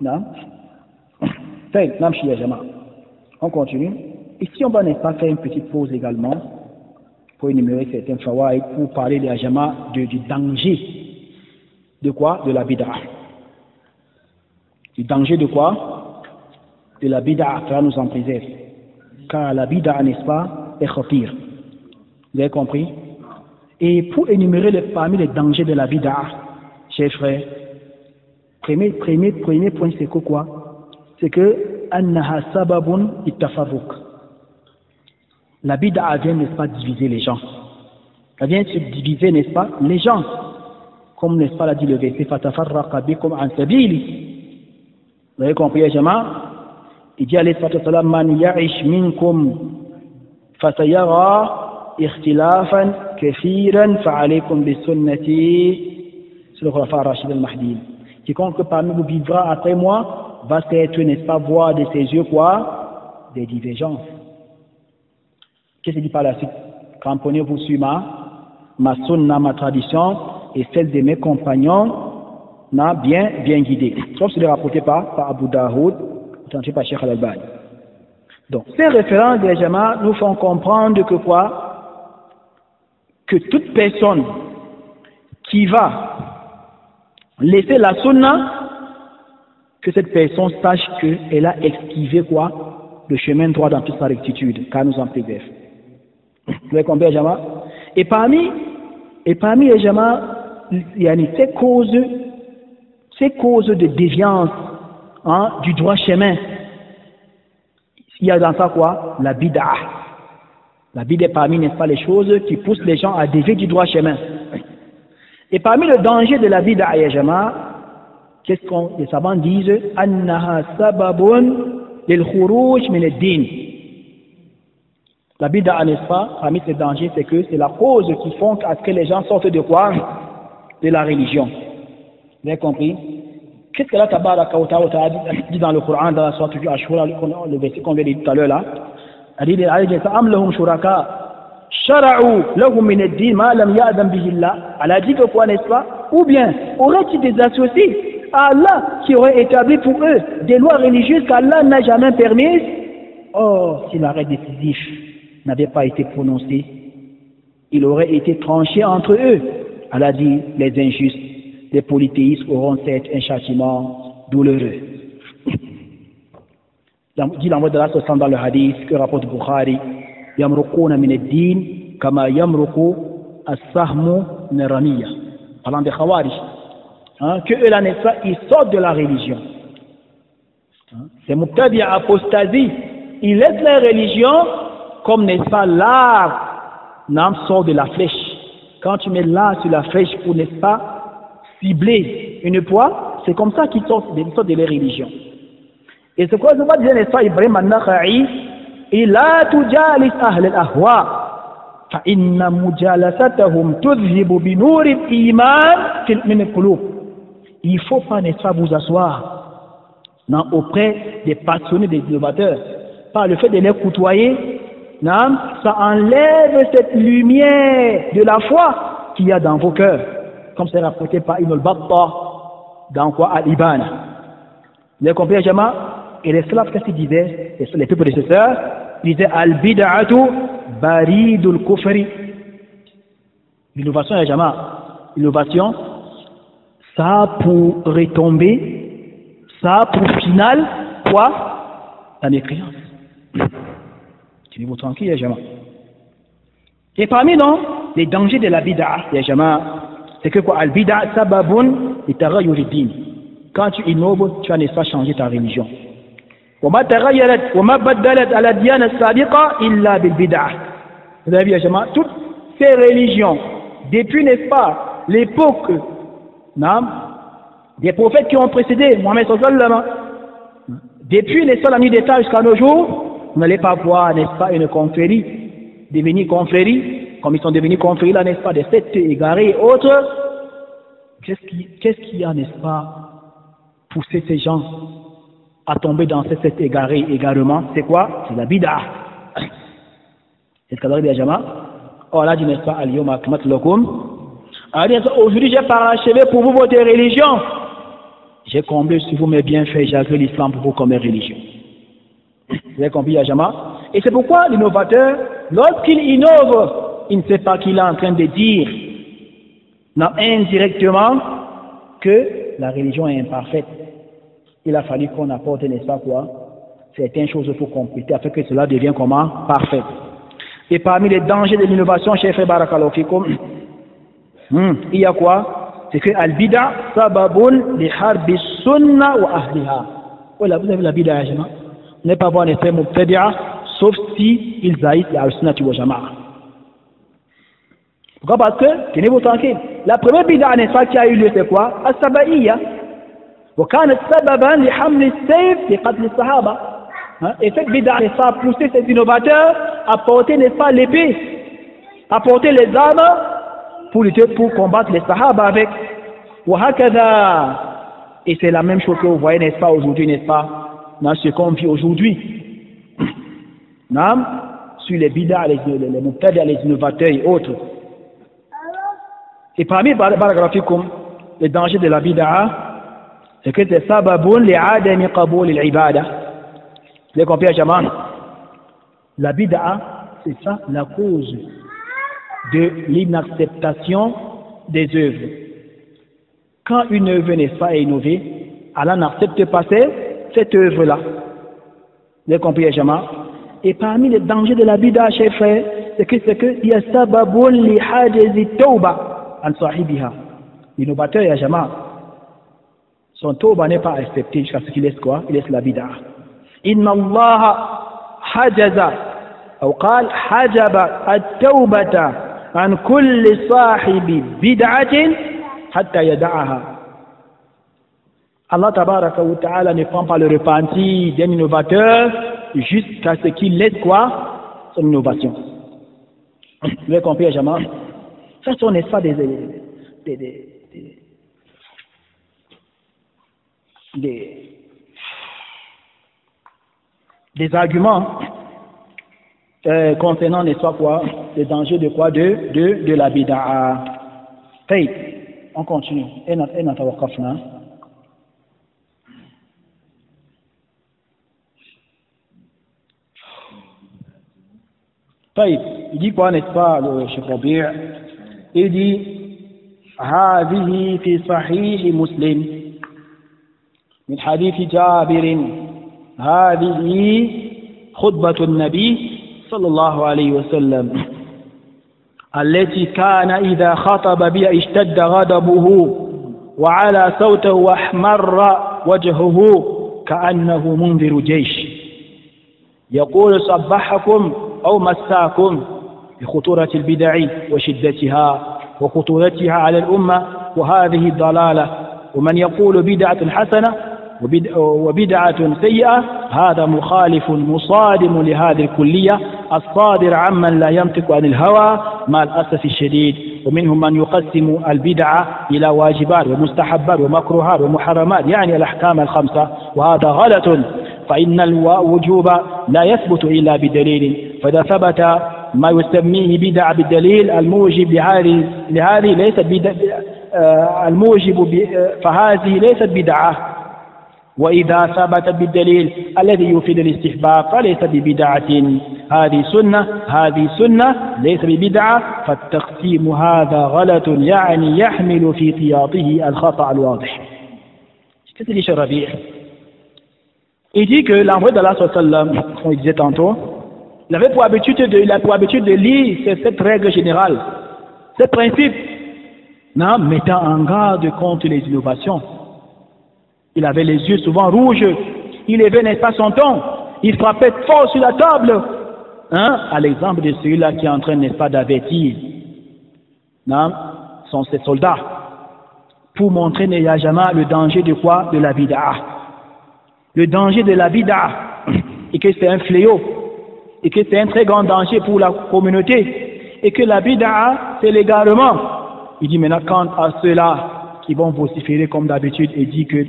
Non. On continue. Ici, on va n'est pas faire une petite pause également pour énumérer certains fawaïd pour parler des ajama du danger. De quoi? De la bid'a. Du danger de quoi? De la bid'a, car nous en préserve. Car la bid'a, n'est-ce pas, est khatir. Vous avez compris? Et pour énumérer parmi les dangers de la bid'a, chers frères, premier point, c'est quoi? C'est que annaha sababun ittafarruq. La bid'a vient, n'est-ce pas, diviser les gens. Elle vient se diviser, n'est-ce pas, les gens. Comme, n'est-ce pas, l'a dit le verset, fatafarraqa bikum an sabili. Vous avez compris, Jama? Il dit, alayhi salatu wassalam, man ya'ish minkum fasayara ikhtilafan kathiran fa'alaykum bi sunnati sur le khulafa ar-rashid al-mahdi. Quiconque parmi vous vivra après moi va être, n'est-ce pas, voir de ses yeux quoi? Des divergences. Qu'est-ce qu'il dit par la suite? Cramponnez-vous sur ma sunna, ma tradition et celle de mes compagnons bien guidés. Sauf c'est rapporté par Abu Daoud, authentifié par Cheikh Al-Albani. Donc, ces références des Jama nous font comprendre que quoi? Que toute personne qui va laisser la sunna, que cette personne sache qu'elle a esquivé quoi? Le chemin droit dans toute sa rectitude, car nous en préserve. Vous avez compris, Jama? Et parmi les Jama, il y a ces causes de déviance du droit chemin. Il y a dans ça quoi? La bid'a. La bid'a est parmi, n'est-ce pas, les choses qui poussent les gens à dévier du droit chemin. Et parmi le danger de la bid'a, ya Jama, qu'est-ce qu'on les savants disent? Annaha sababun lil khuruj min ad-din. La bid'a, n'est-ce pas, parmi ces dangers, c'est que c'est la cause qui font à ce que les gens sortent de quoi? De la religion. Vous avez compris? Qu'est-ce que là, Tabaraka wa Ta'ala dit dans le Coran, dans la sourate du Ashura, le verset qu'on vient de dire tout à l'heure là? Elle dit, am lahum shuraka shara'u lahum min ad-din ma lam ya'zan bihi Allah. Elle a dit que quoi, n'est-ce pas? Ou bien, aurait-il des associés à Allah qui aurait établi pour eux des lois religieuses qu'Allah n'a jamais permises? Oh, si l'arrêt décisif n'avait pas été prononcé, il aurait été tranché entre eux. Elle a dit, les injustes, les polythéistes auront certes un châtiment douloureux. Dit l'envoi de la Sosan dans le hadith que rapporte Bukhari, Yamruquna min ad-din kama yamruqu as-sahmu min ramiya. Parlant des Khawarij. Que eux là, n'est-ce pas, ils sortent de la religion. C'est Muqtadi à apostasie. Ils laissent la religion comme, n'est-ce pas, l'arbre sort de la flèche. Quand tu mets l'arbre sur la flèche pour, n'est-ce pas, cibler une proie, c'est comme ça qu'ils sortent de la religion. Et c'est quoi ce que disait, n'est-ce pas, Ibrahim al-Nakha'i, il a tujalis ahl al-ahwa. فإن مجالستهم تذهب بنور الإيمان من القلوب. Il ne faut pas, n'est-ce pas, vous asseoir auprès des passionnés, des innovateurs. Par le fait de les côtoyer, ça enlève cette lumière de la foi qu'il y a dans vos cœurs. Comme c'est rapporté par Ibn al-Battah dans quoi? Al-Ibana. Vous avez compris, Jama? Et les slaves, qu'est-ce qu'ils disaient? Les plus prédécesseurs, ils disaient Al-Bid'atu baridul kufri. L'innovation, Jama. L'innovation, ça a pour retomber, ça a pour final, quoi? La mécréance. Tenez-vous tranquille, Jama. Et parmi, non, les dangers de la bid'a, Jama, c'est que quoi? Al-Bid'a sababun itaghayyur ad-din. Quand tu innoves, tu vas, n'est-ce pas, changer ta religion. وما تغيرت وما بدلت على الديانة السابقة إلا بالبدعة. Vous avez vu, Jama, toutes ces religions, depuis, n'est-ce pas, l'époque des prophètes qui ont précédé Mohammed sallallahu alayhi wa sallam, depuis les la nuit d'État jusqu'à nos jours, vous n'allez pas voir, n'est-ce pas, une confrérie devenir confrérie, comme ils sont devenus confréries là, n'est-ce pas, des sectes égarées et autres. Qu'est-ce qui a, n'est-ce pas, poussé ces gens à tomber dans ces sectes égarées également? C'est quoi? C'est la bid'a. C'est ce qu'a dit Jama. Oh là, dit, n'est-ce pas, al-yawma akmaltu lakum. Aujourd'hui, j'ai parachevé pour vous votre religion. j'ai comblé sur vous mes bienfaits, j'ai agréé l'islam pour vous comme religion. Vous avez compris, Yajama? Et c'est pourquoi l'innovateur, lorsqu'il innove, il ne sait pas qu'il est en train de dire, non, indirectement, que la religion est imparfaite. Il a fallu qu'on apporte, n'est-ce pas quoi, certaines choses pour compléter, afin que cela devienne comment? Parfait. Et parmi les dangers de l'innovation, chef Barakallahu Fikum, il y a quoi? C'est que al-bid'a sababun li harbi sunna wa ahliha. Voilà, vous avez la bid'a, Yajama? Ne pas voir les faits mubtadi'a, sauf si ils haïssent la sunnati wa jama'a. Pourquoi? Parce que, tenez-vous tranquille, la première bid'a, n'est-ce pas, qui a eu lieu, c'est quoi? As-saba'iyya. Wa kanat sababan li hamli as-sayf li qatl as-sahaba. Et cette bid'a, n'est-ce pas, a poussé ces innovateurs à porter, n'est-ce pas, l'épée, à porter les armes pour lutter, pour combattre les sahaba avec. Wa hakadha. Et c'est la même chose que vous voyez, n'est-ce pas, aujourd'hui, n'est-ce pas, dans ce qu'on vit aujourd'hui, sur les bid'a, les mubtadi', les innovateurs et autres. Et parmi les dangers de la bid'a, c'est que c'est sababun li'adami qaboul al-ibada. Vous avez compris, Jamal? La bid'a, c'est ça la cause de l'inacceptation des œuvres. Quand une œuvre n'est pas innovée, Allah n'accepte pas cette œuvre-là. Vous avez compris, Jamal? Et parmi les dangers de la bid'a, chers frères, c'est qu'il y a sababun li hajazi tawba an sahibiha. L'innovateur, ya Jamal, son tawba n'est pas accepté jusqu'à ce qu'il laisse quoi? Il laisse la bid'a. Inna Allah hajaza, ou qal hajaba at-tawbata an kulli sahibi bid'atin hatta yada'aha. Allah tabaraka wa ta'ala ne prend pas le repenti d'un innovateur jusqu'à ce qu'il laisse quoi? Son innovation. Vous avez compris, Jamal? Ça, ce n'est pas des arguments concernant, n'est-ce pas quoi, les dangers de quoi? De la bid'a. On continue. Il dit quoi, n'est-ce pas, le Cheikh Rabi'? Il dit هذه في صحيح مسلم من حديث جابر هذه خطبة النبي صلى الله عليه وسلم التي كان إذا خطب بها اشتد غضبه وعلى صوته واحمر وجهه كأنه منذر جيش يقول صبحكم أو مساكم بخطورة البدع وشدتها وخطورتها على الأمة وهذه الضلالة ومن يقول بدعة حسنة وبدعة سيئة هذا مخالف مصادم لهذه الكلية الصادر عمن لا ينطق عن الهوى مع الأسف الشديد ومنهم من يقسم البدعة إلى واجبات ومستحبات ومكروهات ومحرمات يعني الأحكام الخمسة وهذا غلط فإن الوجوب لا يثبت إلا بدليل فإذا ثبت ما يسميه بدعة بالدليل الموجب لهذه ليست فهذه ليست بدعة وإذا ثبت بالدليل الذي يفيد الاستحباب فليس ببدعة هذه سنة ليس ببدعة فالتقسيم هذا غلط يعني يحمل في احتياطه الخطأ الواضح. Qu'est-ce que dit Cheikh Rabi'? Il dit que l'envoyé d'Allah sallam, comme il disait tantôt, il a pour habitude de lire cette règle générale, ce principe, mettant en garde contre les innovations. Il avait les yeux souvent rouges, il élevait, n'est-ce pas, son ton, il frappait fort sur la table, à l'exemple de celui-là qui est en train, n'est-ce pas, d'avertir ses soldats, pour montrer, Neyajama, le danger de quoi? De la bid'a. Le danger de la bid'a, et que c'est un fléau, et que c'est un très grand danger pour la communauté, et que la bid'a, c'est l'égarement. Il dit maintenant, quant à ceux-là qui vont vociférer comme d'habitude et dit que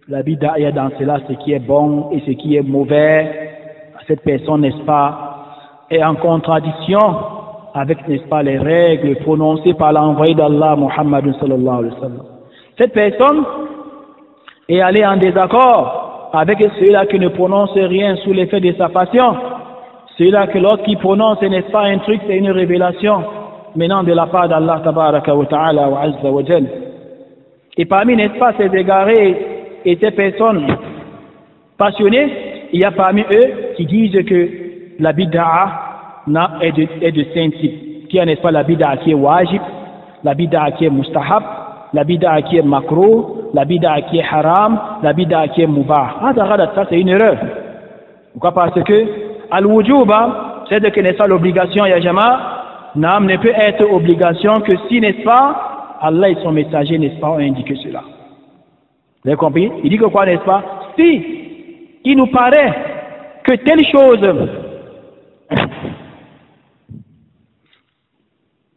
la bid'a, il y a dans cela ce qui est bon et ce qui est mauvais, cette personne, n'est-ce pas, est en contradiction avec, n'est-ce pas, les règles prononcées par l'envoyé d'Allah, Muhammad sallallahu alayhi wa sallam. Cette personne et aller en désaccord avec celui-là qui ne prononce rien sous l'effet de sa passion, celui-là que lorsqu'il prononce, n'est-ce pas un truc, c'est une révélation menant de la part d'Allah tabaraka wa ta'ala wa azza wa jal. Et parmi, n'est-ce pas, ces égarés et ces personnes passionnées, il y a parmi eux qui disent que la bid'a est de 5 types. Qui est, n'est-ce pas, la bid'a qui est wajib, la bid'a qui est mustahab, la bid'a qui est makruh, la bid'a qui est haram, la bid'a qui est mubah. Ça c'est une erreur. Pourquoi? Parce que al-wujuba, c'est de que, n'est-ce pas, l'obligation, ya jama, ne peut être obligation que si, n'est-ce pas, Allah et son messager, n'est-ce pas, ont indiqué cela. Vous avez compris? Il dit que quoi, n'est-ce pas? Si il nous paraît que telle chose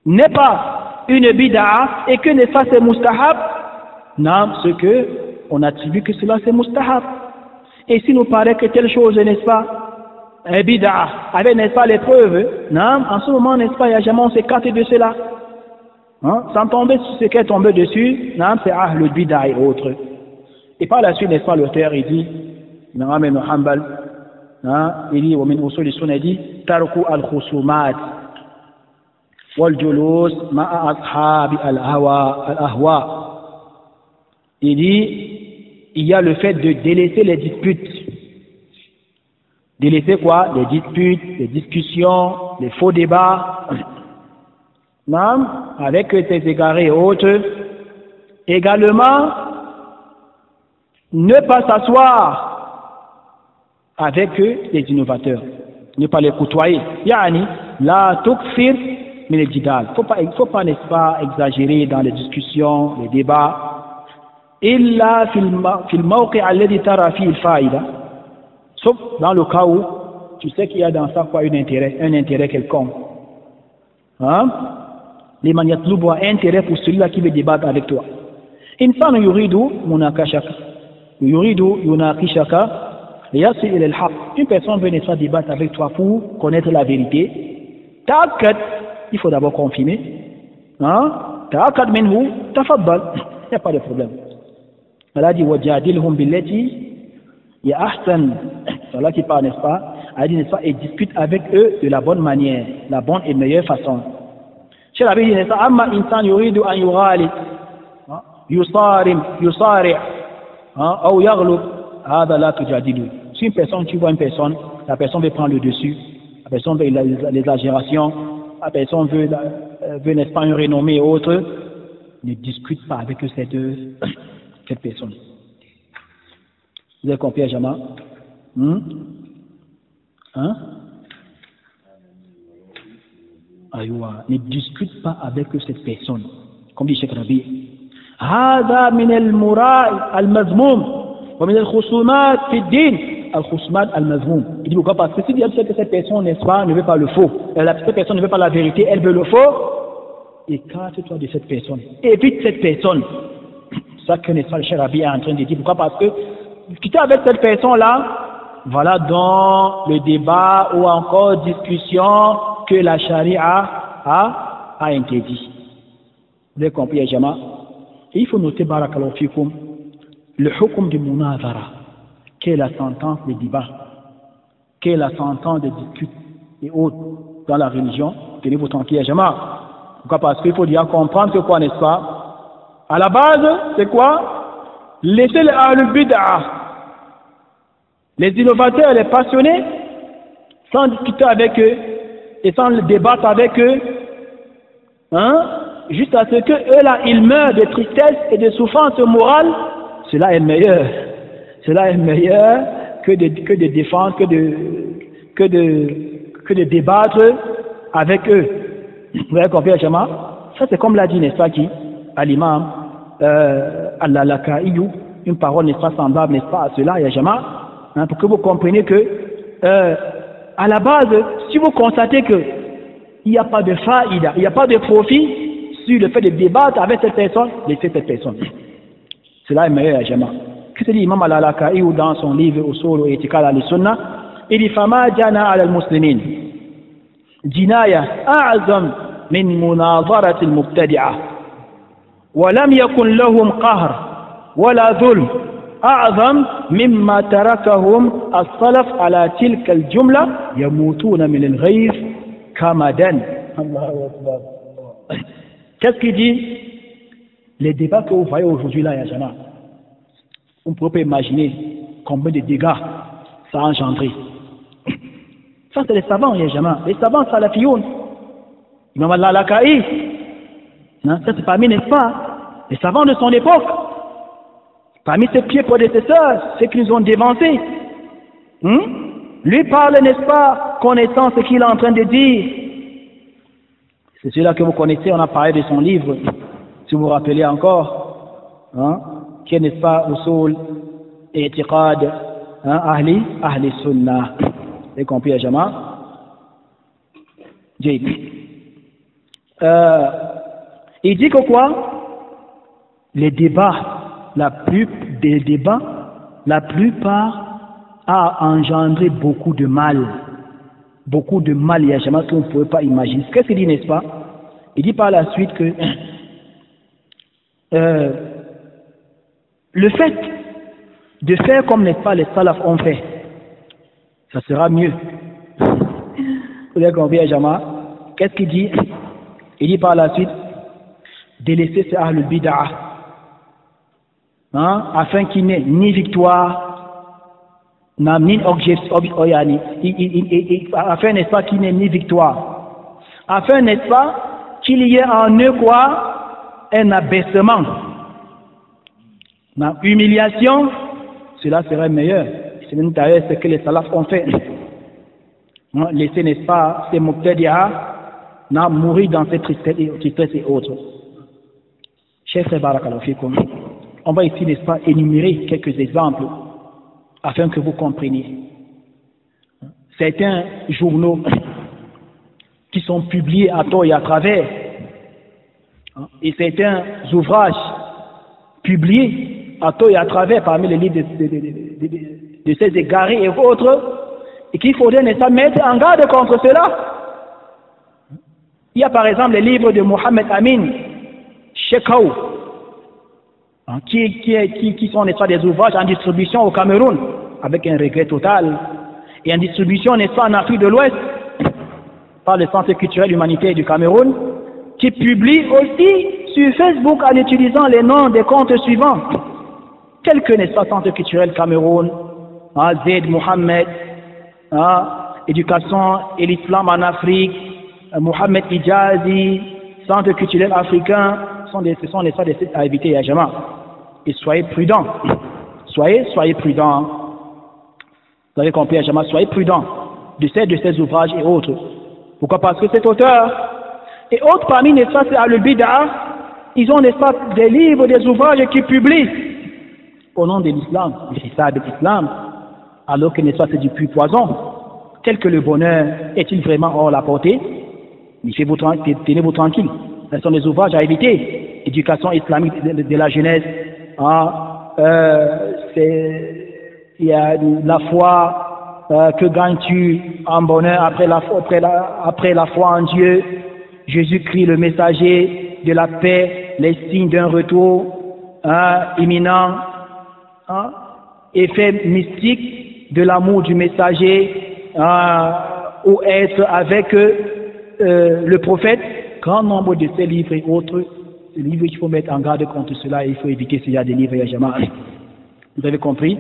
n'est pas une bid'a et que, n'est-ce pas, c'est mustahab, ce que on attribue que cela c'est mustahab. Et si nous paraît que telle chose, n'est-ce pas, est bid'a, avec, n'est-ce pas, les preuves, en ce moment, n'est-ce pas, il y a jamais on s'écarte de cela. Sans tomber sur ce qui est tombé dessus, c'est ahlul bid'a et autres. Et par la suite, n'est-ce pas, l'auteur, il dit, il dit, ومن أصول السنة dit, ترك الخصومات والجلوس مع أصحاب الأهواء. Il dit, il y a le fait de délaisser les disputes. Délaisser quoi? Les disputes, les discussions, les faux débats, avec ces égarés et autres. Également, ne pas s'asseoir avec les innovateurs, ne pas les côtoyer. Yani, la tukfir min al-jidal. Il faut pas, n'est-ce pas, exagérer dans les discussions, les débats. Illa fil mawqi' alladhi tara fihi al-fa'ida. Sauf dans le cas où tu sais qu'il y a dans ça quoi un intérêt quelconque. Liman yatlubu intérêt pour celui-là qui veut débattre avec toi. Insan yuridu munakashaka. Yuridu yunakishaka yasil ila al-haq. Une personne veut, n'est-ce pas, débattre avec toi pour connaître la vérité. Ta'akkad, il faut d'abord confirmer. Ta'akkad minhu tafaddal. Il n'y a pas de problème. Allah dit wajadilhum billati ya ahsan. C'est là qui parle, n'est-ce pas? Allah dit, n'est-ce pas, et discute avec eux de la bonne manière, la bonne et meilleure façon. Cheikh Rabi dit, n'est-ce pas, amma insan yuridu an yughali yusari' ou yaghlub hada la tujadilu. Si une personne, tu vois une personne, la personne veut prendre le dessus, la personne veut l'exagération, la personne veut, n'est-ce pas, une renommée et autre, ne discute pas avec cette personne. Vous avez compris, Jama? Ne discute pas avec cette personne. Comme dit Cheikh Rabi. هذا من المراء المذموم ومن الخصومات في الدين الخصومات المذموم. Il dit pourquoi? Parce que si Dieu sait que cette personne, n'est-ce pas, ne veut pas le faux, cette personne ne veut pas la vérité, elle veut le faux, écarte-toi de cette personne, évite cette personne. C'est ça que, n'est-ce pas, le Cheikh Rabi est en train de dire. Pourquoi? Parce que quitter avec cette personne-là, voilà dans le débat ou encore discussion que la charia a interdit. Vous avez compris, Jama? Et il faut noter, barakallahu fikum, le hukm du munazara, qui est la sentence des débats, qui est la sentence des disputes et autres dans la religion. Tenez-vous tranquille, Jama. Pourquoi? Parce qu'il faut bien comprendre que quoi, n'est-ce pas? À la base, c'est quoi? Laissez les ahlul bid'a, les innovateurs, les passionnés, sans discuter avec eux et sans débattre avec eux, juste à ce que eux là, ils meurent de tristesse et de souffrance morale. Cela est meilleur. Cela est meilleur que de défendre, que de débattre avec eux. Vous avez compris, Jama? Ça c'est comme l'a dit, n'est-ce pas, qui à l'imam Al-Lalakaïou, une parole, n'est-ce pas, semblable, n'est-ce pas, à cela, ya Jama, pour que vous compreniez que à la base, si vous constatez que il n'y a pas de faïda, il n'y a pas de profit sur le fait de débattre avec cette personne, laissez cette personne. Cela est meilleur, ya Jama. Qu'est-ce que dit l'imam Al-Lalakaïou dans son livre Usul I'tiqad al-Sunnah? Il dit fama jana ala al-muslimin jinaya a'zam min munazarati al-mubtadi'ah wa lam yakun lahum qahr wala dhulm أعظم مما تركهم السلف على تلك الجملة يموتون من الغيظ كمدا. الله أكبر. Qu'est-ce qu'il dit? Les débats que vous voyez aujourd'hui là, Yajama, on ne peut pas imaginer combien de dégâts ça a engendré. Ça, c'est les savants, Yajama, les savants salafioun. Imam al-Laka'i, ça c'est parmi, n'est-ce pas, les savants de son époque. Parmi ses pieds prédécesseurs, ceux qui nous ont dévancés. Lui parle, n'est-ce pas, connaissant ce qu'il est en train de dire. C'est celui-là que vous connaissez, on a parlé de son livre, si vous vous rappelez encore, qui est, n'est-ce pas, Usul et Itiqad, Ahli Sunnah. Vous avez compris, Ajama? Il dit que quoi? Les débats, la plupart a engendré beaucoup de mal. Beaucoup de mal, il y a jamais qu'on ne pouvait pas imaginer. Qu'est-ce qu'il dit, n'est-ce pas? Il dit par la suite que le fait de faire comme, n'est-ce pas, les salafs ont fait, ça sera mieux. Vous avez compris, Jama? Qu'est-ce qu'il dit? Il dit par la suite de laisser ce ahlul bid'ah, afin qu'il n'ait ni victoire, ni afin, n'est-ce pas, qu'il n'ait ni victoire, afin, n'est-ce pas, qu'il y ait en eux quoi? Un abaissement, une humiliation, cela serait meilleur. C'est même d'ailleurs ce que les salafs ont fait. Laisser, n'est-ce pas, ces mubtadi'a mourir dans cette tristesse et autres. Cheikh Barakallahu Fikoum, on va ici, n'est-ce pas, énumérer quelques exemples afin que vous compreniez. Certains journaux qui sont publiés à tort et à travers, et certains ouvrages publiés à tort et à travers parmi les livres de ces égarés et autres, et qu'il faudrait, n'est-ce pas, mettre en garde contre cela. Il y a par exemple les livres de Mohamed Amin Shekau, qui sont, n'est-ce pas, des ouvrages en distribution au Cameroun, avec un regret total, et en distribution, n'est-ce pas, en Afrique de l'Ouest, par le Centre culturel humanitaire du Cameroun, qui publie aussi sur Facebook en utilisant les noms des comptes suivants. Tels que, n'est-ce pas, Centre culturel Cameroun, Zaid Mohamed, Éducation et l'Islam en Afrique, Mohamed Ijazi, Centre culturel africain, ce sont, n'est-ce pas, des sites à éviter, Yajama. Et soyez prudents. Soyez prudents. Vous avez compris, Yajama, soyez prudents de ces ouvrages et autres. Pourquoi? Parce que cet auteur et autres parmi, n'est-ce pas, c'est Ahlul Bid'ah, ils ont, n'est-ce pas, des livres, des ouvrages qui publient au nom de l'islam, c'est ça de l'islam, alors que, n'est-ce pas, c'est du puits poison. Tel que le bonheur est-il vraiment hors la portée? Tenez-vous tranquille. Ce sont des ouvrages à éviter. Éducation islamique de la jeunesse. Il y a la foi. Que gagnes-tu en bonheur après la foi en Dieu? Jésus-Christ, le messager de la paix, les signes d'un retour imminent. Effet mystique de l'amour du messager, ou être avec le prophète. Grand nombre de ces livres et autres, ces livres qu'il faut mettre en garde contre cela, et il faut éviter ce genre de livres, Yajama. Vous avez compris?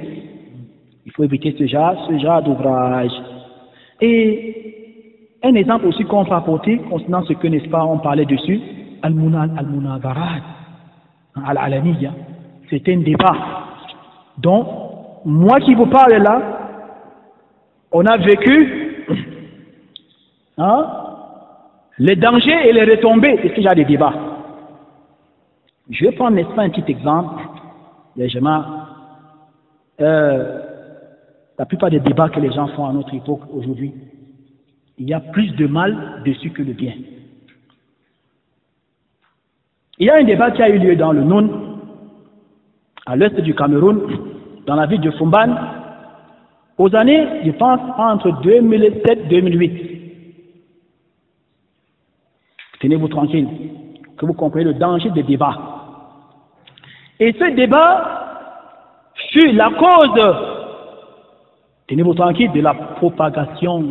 Il faut éviter ce genre d'ouvrage. Et un exemple aussi qu'on peut apporter concernant ce que, n'est-ce pas, on parlait dessus, Al-Munadarat, Al-Alaniya, c'est un débat. Donc, moi qui vous parle là, on a vécu les dangers et les retombées de ce genre de débat. Je vais prendre, n'est-ce pas, un petit exemple. La plupart des débats que les gens font à notre époque aujourd'hui, il y a plus de mal dessus que de bien. Il y a un débat qui a eu lieu dans le Noun, à l'est du Cameroun, dans la ville de Fumban, aux années, je pense, entre 2007 et 2008. Tenez-vous tranquille, que vous compreniez le danger des débats. Et ce débat fut la cause, tenez-vous tranquille, de la propagation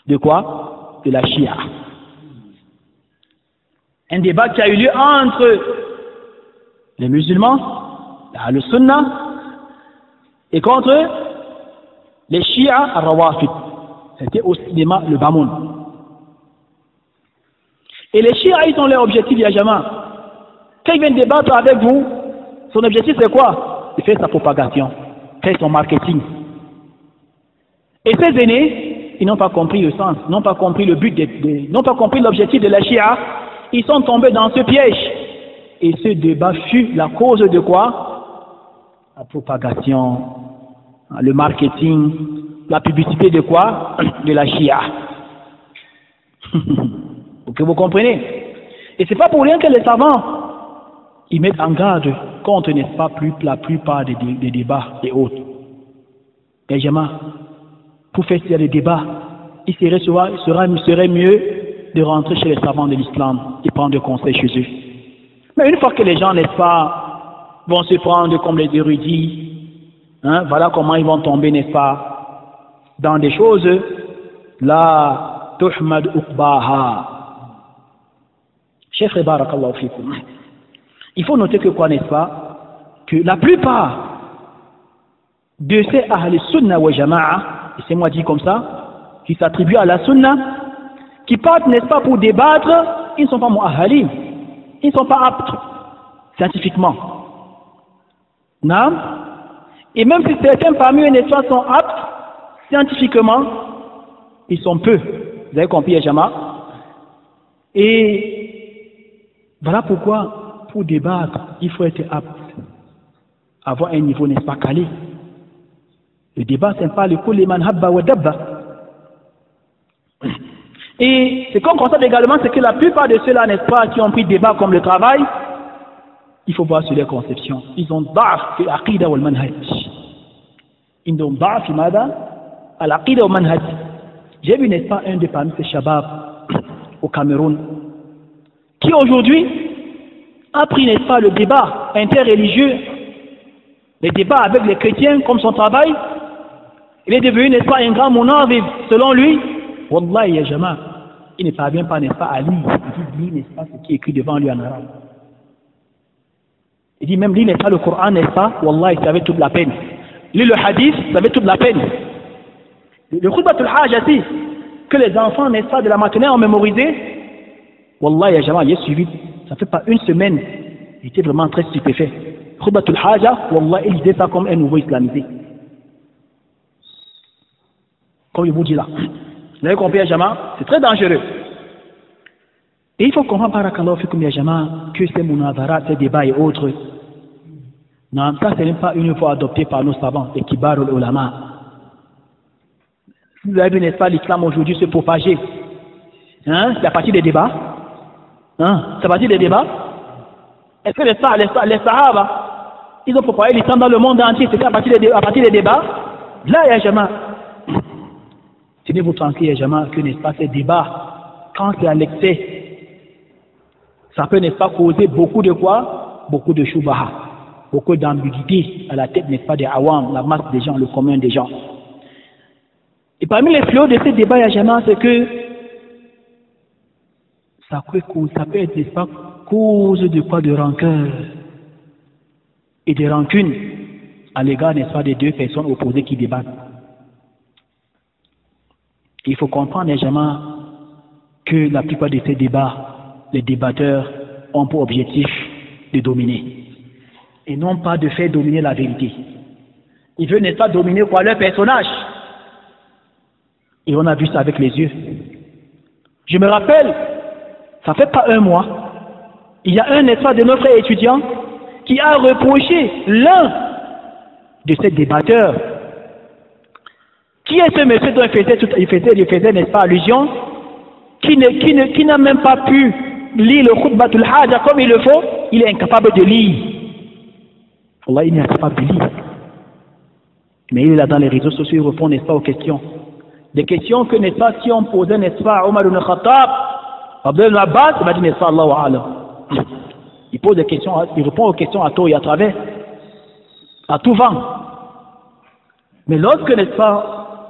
de quoi? De la Shia. Un débat qui a eu lieu entre les musulmans, le Sunna, et contre les Shia al-Rawafid. C'était au cinéma le Bamoun. Et les Shia, ils ont leur objectif, ya Jama. Quand ils viennent débattre avec vous, son objectif c'est quoi? Il fait sa propagation, faire son marketing. Et ces aînés, ils n'ont pas compris le sens, n'ont pas compris le but, n'ont pas compris l'objectif de la Shia. Ils sont tombés dans ce piège. Et ce débat fut la cause de quoi? La propagation, le marketing, la publicité de quoi? De la Shia. Ok, vous comprenez? Et c'est pas pour rien que les savants, ils mettent en garde contre, n'est-ce pas, la plupart des débats et autres. Et jamais, pour faire des débats, il serait mieux de rentrer chez les savants de l'islam et prendre des conseils chez eux. Mais une fois que les gens, n'est-ce pas, vont se prendre comme les érudits, hein, voilà comment ils vont tomber, n'est-ce pas, dans des choses, la tuhmad uqbaha. Cheikh barakallahu fikum. Il faut noter que quoi, n'est-ce pas, que la plupart de ces Ahl Sunna wa Jama'a, et c'est moi dit comme ça, qui s'attribuent à la Sunna, qui partent, n'est-ce pas, pour débattre, ils ne sont pas mu'ahhalim, ils ne sont pas aptes scientifiquement. Non? Et même si certains parmi eux, n'est-ce pas, sont aptes scientifiquement, ils sont peu. Vous avez compris, Jama? Et voilà pourquoi, pour débattre, il faut être apte, avoir un niveau, n'est-ce pas, calé. Le débat, c'est pas le coup les man habba wa dabba. Et ce qu'on constate également, c'est que la plupart de ceux-là, n'est-ce pas, qui ont pris le débat comme le travail, il faut voir sur les conceptions. Ils ont da'af fi aqida wal manhaj. Ils ont da'af fi mada al aqida wal manhaj. J'ai vu, n'est-ce pas, un de parmi ces shabab au Cameroun, qui aujourd'hui a pris, n'est-ce pas, le débat interreligieux, les débats avec les chrétiens comme son travail. Il est devenu, n'est-ce pas, un grand monarque, selon lui. Wallah, ya jama, il ne parvient pas, n'est-ce pas, à lire. Il dit, n'est-ce pas, ce qui est écrit devant lui en arabe. Il dit, même lui, n'est-ce pas, le Coran, n'est-ce pas, Wallah, ça avait toute la peine. Lire le hadith, ça avait toute la peine. Le khutbatul hajati, que les enfants, n'est-ce pas, de la maternelle ont mémorisé, Wallah, ya jama, il est suivi. Ça fait pas une semaine, il était vraiment très stupéfait. Khutbatul haja, Wallah, il disait ça comme un nouveau islamisé. Comme il vous dit là. Vous avez compris, Jama? C'est très dangereux. Et il faut comprendre, barakallahu fikum, Jama, que ces munazara, ces débats et autres, non, ça, ce n'est pas une fois adopté par nos savants, les kibar ulama. Vous avez vu, n'est-ce pas, l'islam aujourd'hui se propager. Hein? C'est à partir des débats. Hein? C'est à partir des débats. Est-ce que les Sahaba, ils ont propagé l'islam dans le monde entier, c'était à partir des débats? Là, ya Jama. Tenez-vous tranquille, Jama, que, n'est-ce pas, ces débats, quand c'est à l'excès, ça peut, n'est-ce pas, causer beaucoup de quoi? Beaucoup de shoubaha, beaucoup d'ambiguïté à la tête, n'est-ce pas, des awam, la masse des gens, le commun des gens. Et parmi les fléaux de ces débats, Jama, c'est que ça peut être, n'est-ce pas, cause de quoi? De rancœur et de rancune à l'égard, n'est-ce pas, des deux personnes opposées qui débattent. Il faut comprendre, Jama, que la plupart de ces débats, les débatteurs ont pour objectif de dominer. Et non pas de faire dominer la vérité. Ils veulent, n'est-ce pas, dominer quoi? Leur personnage. Et on a vu ça avec les yeux. Je me rappelle, ça fait pas un mois, il y a un, n'est-ce pas, de nos frères étudiants qui a reproché l'un de ces débatteurs. Qui est ce monsieur dont il faisait, n'est-ce pas, allusion, qui n'a même pas pu lire le khutbatul haja comme il le faut? Il est incapable de lire. Allah, il est incapable de lire. Mais il est là dans les réseaux sociaux, il répond, n'est-ce pas, aux questions. Des questions que, n'est-ce pas, si on posait, n'est-ce pas, à Omar ibn Khattab, Abdel Abbas, il va dire, n'est-ce pas, Allahu A'lam. Il pose des questions, il répond aux questions à tort et à travers. à tout vent. Mais lorsque, n'est-ce pas,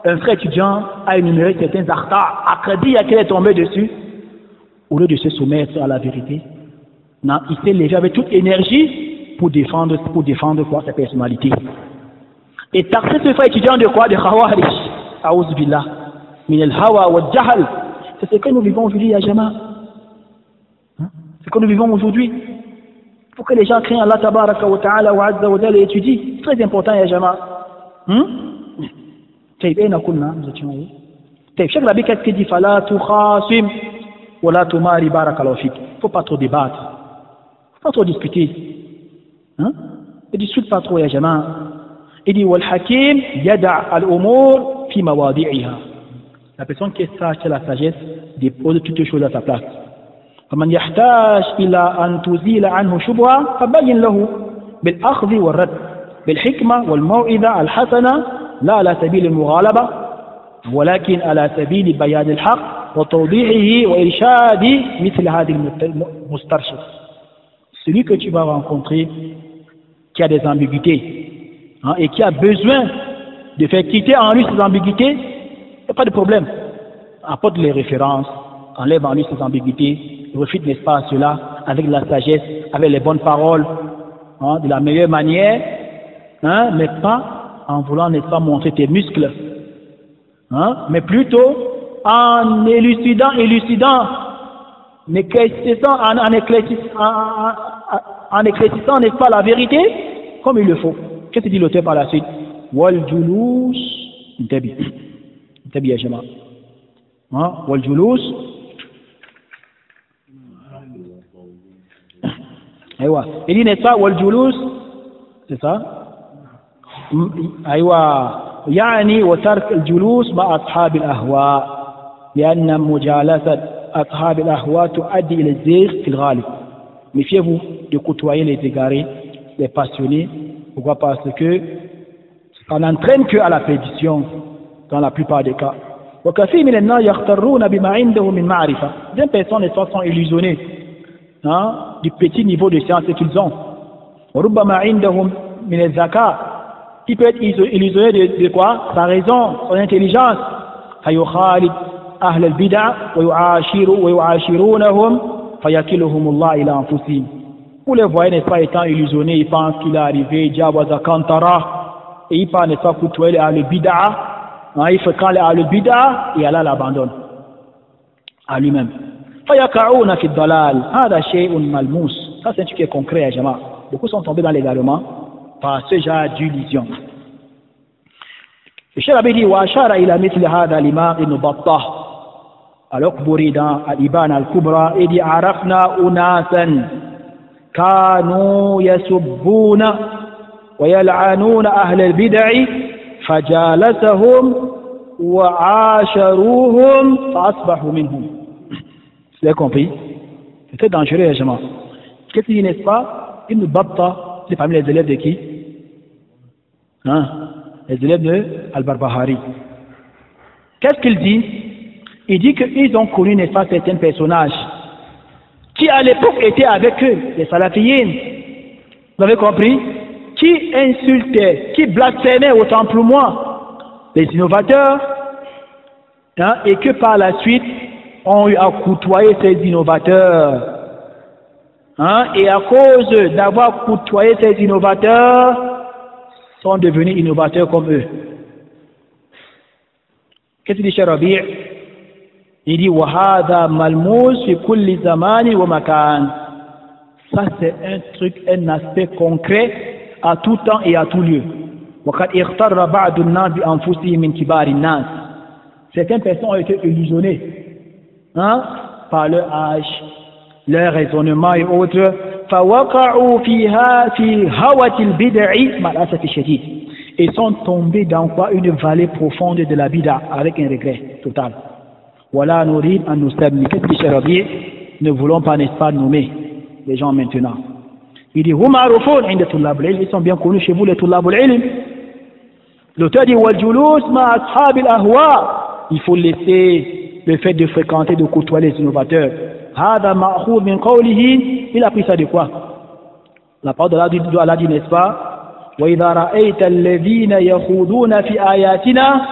un frère étudiant a énuméré certains akhta, akradi à quel est tombé dessus, au lieu de se soumettre à la vérité, non, il s'est levé avec toute énergie pour défendre quoi, sa personnalité. Et taxer ce frère étudiant de quoi? De khawarij. A'udhu billah. Min al-hawa wa al-jahl. C'est ce que nous vivons aujourd'hui, ya jama. C'est ce que nous vivons aujourd'hui. Il faut que les gens craignent Allah tabaraka wa ta'ala wa azza wa jalla et étudient. C'est très important, ya jama. طيب أين كنا؟ طيب Cheikh Rabi, qu'est-ce qu'il dit? Fala tukhasim wa la tumari barakallahu fik. Il ne faut pas trop débattre. Il ne faut pas trop discuter. Il ne discute pas trop, ya jama. Il dit wal hakim yada al-umur fi mawadi'iha. La personne qui est sage, c'est la sagesse, dépose toutes les choses à sa place. فمن يحتاج إلى أن تزيل عنه شبهة فبين له بالأخذ والرد بالحكمة والموعظة الحسنة لا على سبيل المغالبة ولكن على سبيل بيان الحق وتوضيحه وإرشاد مثل هذه المسترشد. Celui que tu vas rencontrer qui a des ambiguïtés et qui a besoin de faire quitter en lui ces ambiguïtés, il n'y a pas de problème. Apporte les références, enlève en lui ces ambiguïtés, refute, n'est-ce pas, cela avec la sagesse, avec les bonnes paroles, de la meilleure manière, mais pas en voulant, n'est-ce pas, montrer tes muscles, mais plutôt en élucidant, en éclaircissant, n'est-ce pas, la vérité, comme il le faut. Qu'est-ce que dit l'auteur par la suite? Wal julus, intabi ya jama. Wal julus, aywa. Il dit, n'est-ce pas, wal julus, c'est ça? aywa. يعني وترك الجلوس مع أصحاب الأهواء لأن مجالسة أصحاب الأهواء تؤدي إلى الزيغ في الغالب. Méfiez-vous de côtoyer les égarés, les passionnés. Pourquoi? Parce que ça n'entraîne que à la perdition dans la plupart des cas. وكثير من الناس يغترون بما عندهم من معرفة. Des personnes sont illusionnées du petit niveau de science qu'ils ont. وربما عندهم من الذكاء. Il peut être illusionné de quoi? Sa raison, son intelligence. فيخالد أهل البدع ويعاشرونهم فيكلهم الله إلى أنفسهم. Vous les voyez, n'est-ce pas, étant illusionnés, ils pensent qu'il est arrivé, Jawaza Kantara, et il pense, n'est-ce pas, côtoyer le bid'a, il fréquente le bid'a, et Allah l'abandonne à lui-même. فيقعون في الضلال هذا شيء ملموس. Ça c'est un truc qui est concret, Jama. Beaucoup sont tombés dans l'égarement par ce genre d'illusion. Le Cheikh Rabi dit وأشار إلى مثل هذا الإمام ابن بطة الأكبري dans الإبانة الكبرى إذ عرفنا أناسا كانوا يسبون ويلعنون أهل البدع فجالسهم وعاشروهم فأصبحوا منهم. Vous avez compris? C'est dangereux, également. Qu'est-ce qu'il dit, n'est-ce pas? Ibn Battah, c'est parmi les élèves de qui? Les élèves de Al-Barbahari. Qu'est-ce qu'il dit? Il dit qu'ils ont connu, n'est-ce pas, certains personnages qui à l'époque étaient avec eux, les salafiyyin. Vous avez compris? Qui insultaient, qui blasphémaient autant pour moi les innovateurs, et que par la suite ont eu à côtoyer ces innovateurs. Et à cause d'avoir côtoyé ces innovateurs, sont devenus innovateurs comme eux. Qu'est-ce qu'il dit, Cheikh Rabi'? Il dit وَهَذَا مَلْمُوسٌ فِي كُلِّ زَمَانٍ وَمَكَانٍ. Ça c'est un truc, un aspect concret à tout temps et à tout lieu. وَقَدْ اغْتَرَّ بَعْضُ النَّاسِ بِأَنفُسِهِمْ مِنْ كِبَارِ النَّاسِ. Certaines personnes ont été illusionnées par leur âge, leur raisonnement et autres. فَوَقَعُوا فِيهَا فِي هَوَةِ الْبِدْعِ مَعَ الْأَسَفِ الشَّدِيدِ. Et sont tombés dans quoi? Une vallée profonde de la bid'a, avec un regret total. Voilà, Nourid, en nous stabli. Qu'est-ce que Cheikh Rabi'? Ne voulons pas, n'est-ce pas, nommer les gens maintenant. Il dit, ils sont bien connus chez vous, les Tullab al-Ilm. L'auteur dit, وَالْجُلُوسْ مَعَ أَصْحَابِ الْأَهْوَاءِ. Il faut laisser le fait de fréquenter, de côtoyer les innovateurs. هَذَا مَأْخُوذ مِنْ قَوْلِهِ. Il a pris ça de quoi? La parole de Allah dit, n'est-ce pas? وإذا رأيت الذين يخوضون في آياتنا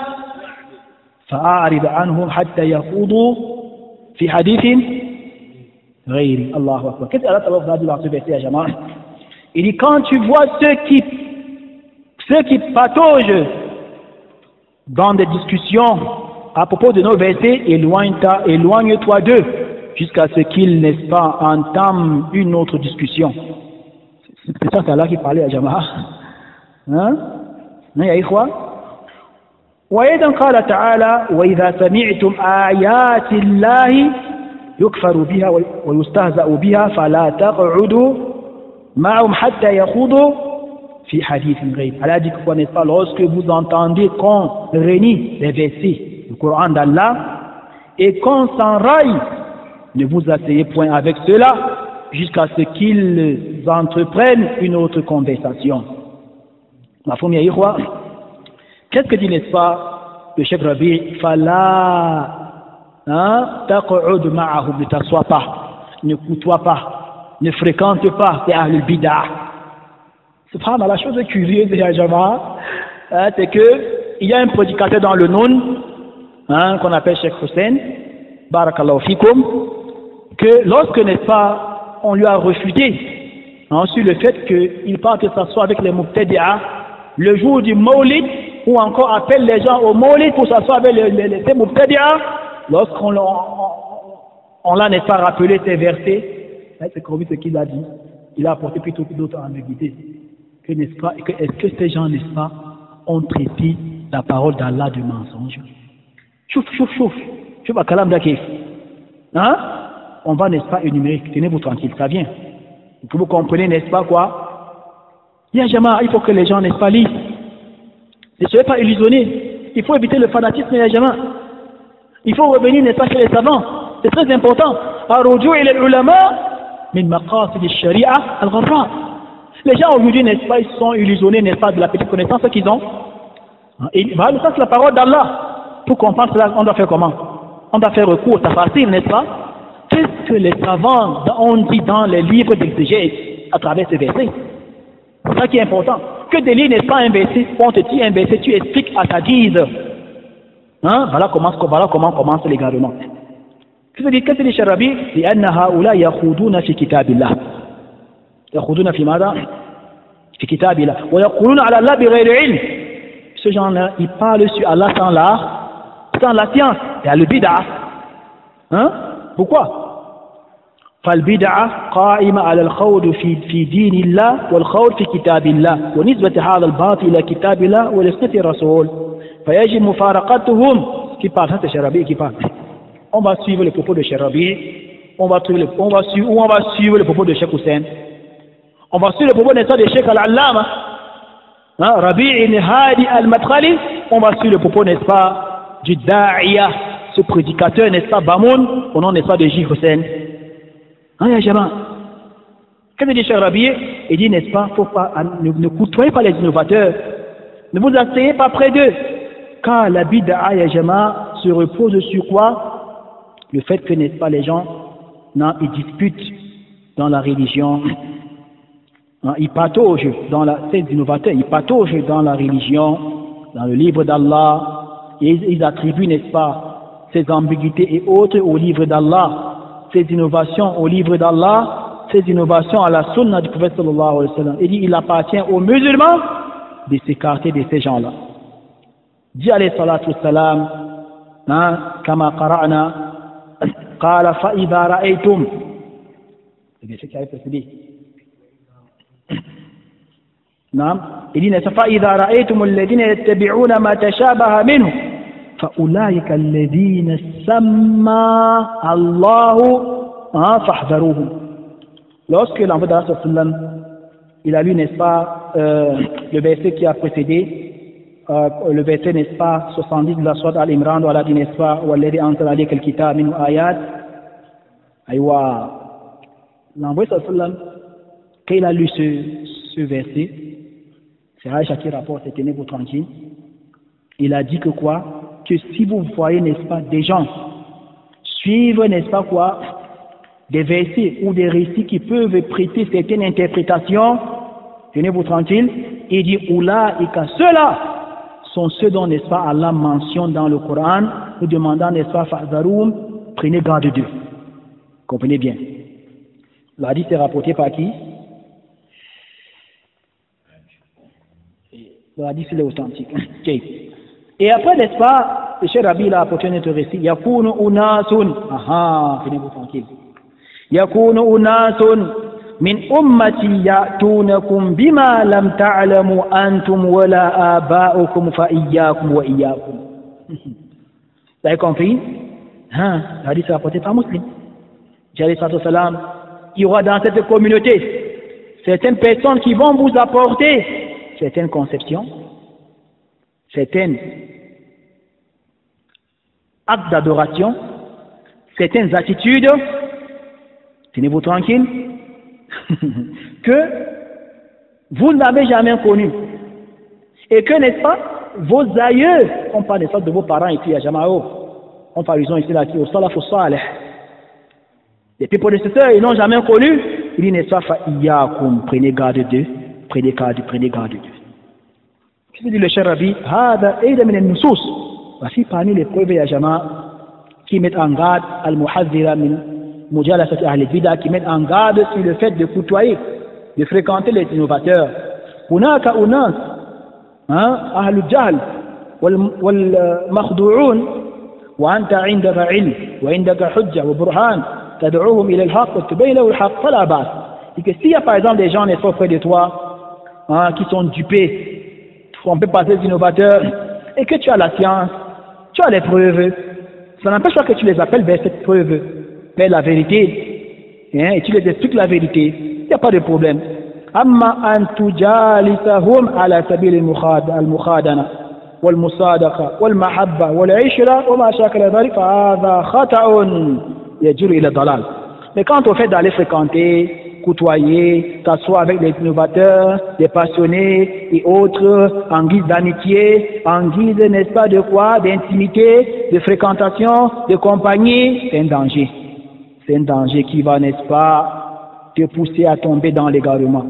فأعرض عنهم حتى يخوضوا في حديث غير الله أكبر. Qu'est-ce qu'Allah va dire dans ce verset, Jama'a? Il dit quand tu vois ceux qui pataugent dans des discussions à propos de nos versets, éloigne-toi d'eux jusqu'à ce qu'ils, n'est-ce pas, entament une autre discussion. C'est ça, c'est Allah qui parlait à Jama'a. Hein? يا إخوة وأيضا قال تعالى وإذا سمعتم آيات الله يكفر بها ويستهزأ بها فلا تقعدوا معهم حتى يخوضوا في حديث غير. Allah dit que, n'est-ce pas, lorsque vous entendez qu'on renie les versets du Coran d'Allah et qu'on s'enraille, ne vous asseyez point avec ceux-là jusqu'à ce qu'ils entreprennent une autre conversation. Ma famille Ikhwa, qu'est-ce que dit, n'est-ce pas, le Cheikh Rabi? Fala taq'ud ma'ahum, ne t'assois pas, ne côtoie pas, ne fréquente pas les Ahlul Bid'ah. Subhanallah, la chose curieuse de la Jama'a, c'est qu'il y a un prédicateur dans le Noun, qu'on appelle Cheikh Hussein, Barakallahu Fikoum, que lorsque, n'est-ce pas, on lui a refusé sur le fait qu'il part que s'asseoir avec les Mubtadi'a le jour du Maulid, ou encore appelle les gens au Maulid pour s'asseoir avec les Mubtadi'a, lorsqu'on l'a, n'est-ce pas, rappelé ces versets, c'est comme ce qu'il a dit, il a apporté plutôt d'autres ambiguïtés. Que, n'est-ce pas, est-ce que ces gens, n'est-ce pas, ont traité la parole d'Allah de mensonge? Chouf, à kalam d'akif. On va, n'est-ce pas, énumérer, tenez-vous tranquille, ça vient. Que vous comprenez, n'est-ce pas, quoi? Il faut que les gens, n'est-ce pas, lisent. Ne soyez pas illusionnés. Il faut éviter le fanatisme, il faut revenir, n'est-ce pas, chez les savants. C'est très important. Les gens aujourd'hui, n'est-ce pas, ils sont illusionnés, n'est-ce pas, de la petite connaissance qu'ils ont. Et ça, c'est la parole d'Allah. Pour comprendre cela, on doit faire comment? On doit faire recours, c'est facile, n'est-ce pas? Qu'est-ce que les savants ont dit dans les livres d'exégèse à travers ces versets? C'est ça qui est important. Que de lire, n'est-ce pas, un verset, on te dit un verset, tu expliques à ta guise. Voilà comment commence l'égarement. Qu'est-ce que dit Sharabi? لأن هؤلاء يخوضون في كتاب الله. يخوضون في ماذا؟ في كتاب الله. ويقولون على الله بغير علم. Ce genre-là, ils parlent sur Allah sans la science. Il y a le bid'a. Pourquoi? فالبدعة قائمة على الخوض في دين الله والخوض في كتاب الله ونسبة هذا الباطل إلى كتاب الله ولسنة الرسول فيجب مفارقتهم. Qui parle, ça c'est Sharabi qui parle. On va suivre les propos de Sharabi, on va suivre les propos de Cheikh Hussein, on va suivre les propos de Cheikh Al-Allama, Rabi' ibn Hadi al-Madkhali, on va suivre les propos, n'est-ce pas, du Da'iya, ce prédicateur, n'est-ce pas, Bamoun, au nom, n'est-ce pas, de Cheikh Hussein. Qu'est-ce que dit Cheikh Rabi? Il dit, n'est-ce pas, faut pas, ne côtoyez pas les innovateurs, ne vous asseyez pas près d'eux, car la bid'a ya jama se repose sur quoi? Le fait que, n'est-ce pas, les gens, ils disputent dans la religion, ils pataugent dans ces innovateurs, ils pataugent dans la religion, dans le livre d'Allah, et ils attribuent, n'est-ce pas, ces ambiguïtés et autres au livre d'Allah, ces innovations au livre d'Allah, ces innovations à la sunna du prophète sallallahu alayhi wa sallam. Il dit, il appartient aux musulmans de s'écarter de ces gens-là. Dit alayhi salatu wassalam, kama qara'na, qala fa idha ra'aytum. C'est bien ce qui avait précédé. Il dit, fa idha ra'aytum alladhina yattabi'una ma tashabaha minhu. فأولئك الذين سمى الله فاحذروهم. Lorsque l'envoyé d'Allah sallam, il a lu, n'est-ce pas, le verset qui a précédé, le verset, n'est-ce pas, 70 de la sourate Al-Imran, où Allah dit, n'est-ce pas, والذي أنزل عليك الكتاب منه آيات. L'envoyé sallam, quand il a lu ce verset, c'est Aïcha qui rapporte, tenez-vous tranquille, il a dit que quoi? Que si vous voyez, n'est-ce pas, des gens suivre, n'est-ce pas, quoi, des versets ou des récits qui peuvent prêter certaines interprétations, tenez-vous tranquille, Il dit Oulaïka, ceux-là sont ceux dont, n'est-ce pas, Allah mentionne dans le Coran, nous demandant, n'est-ce pas, Fahzaroum, prenez garde d'eux. Comprenez bien. L'hadith est rapporté par qui? Le hadith, il est authentique. Okay. Et après, n'est-ce pas, le cher Rabbi a apporté notre récit. Yakunu unasun. Aha, venez-vous tranquille. Yakunu unasun min ummati ya'tunakum bima lam ta'lamu antum wala aba'ukum fa iyyakum wa iyyakum. Vous avez compris? Hein, le hadith est rapporté par Muslim. J'allais salam, il y aura dans cette communauté certaines personnes qui vont vous apporter certaines conceptions, certains actes d'adoration, certaines attitudes, tenez-vous tranquille, que vous n'avez jamais connues. Et que, n'est-ce pas, vos aïeux, on parle de vos parents ici à Jamao, on parle ici là, au Salaf au Salih. Et puis pour les prédécesseurs, ils n'ont jamais connu, il dit, n'est-ce pas, Fa'iyakum, prenez garde d'eux, prenez garde d'eux. Qu'est-ce que dit le cher Rabbi? Voici parmi les preuves Yajama qui mettent en garde al-muhadhira min mujalasati ahli bid'a, qui mettent en garde sur le fait de côtoyer, de fréquenter les innovateurs. Hunaka unas, ahlu jahl wal makhdu'un wa anta 'indaka 'ilm wa 'indaka hujja wa burhan tad'uhum ila al-haqq wa tubayyin lahu al-haqq fala bas. Et que s'il y a par exemple des gens n'est-ce pas près de toi qui sont dupés, on peut passer des innovateurs, et que tu as la science, tu as les preuves, ça n'empêche pas que tu les appelles vers cette preuve, vers la vérité, et tu les expliques la vérité, il n'y a pas de problème. Amma an tujalisahum ala sabil al-mukhadana wal musadaqa wal mahabba wal ishra wa ma shakala dhalik fa hadha khata'un yajru ila dalal. Mais quand on fait d'aller fréquenter, côtoyer, s'asseoir avec les innovateurs, des passionnés et autres, en guise d'amitié, en guise, n'est-ce pas, de quoi, d'intimité, de fréquentation, de compagnie, c'est un danger. C'est un danger qui va, n'est-ce pas, te pousser à tomber dans l'égarement.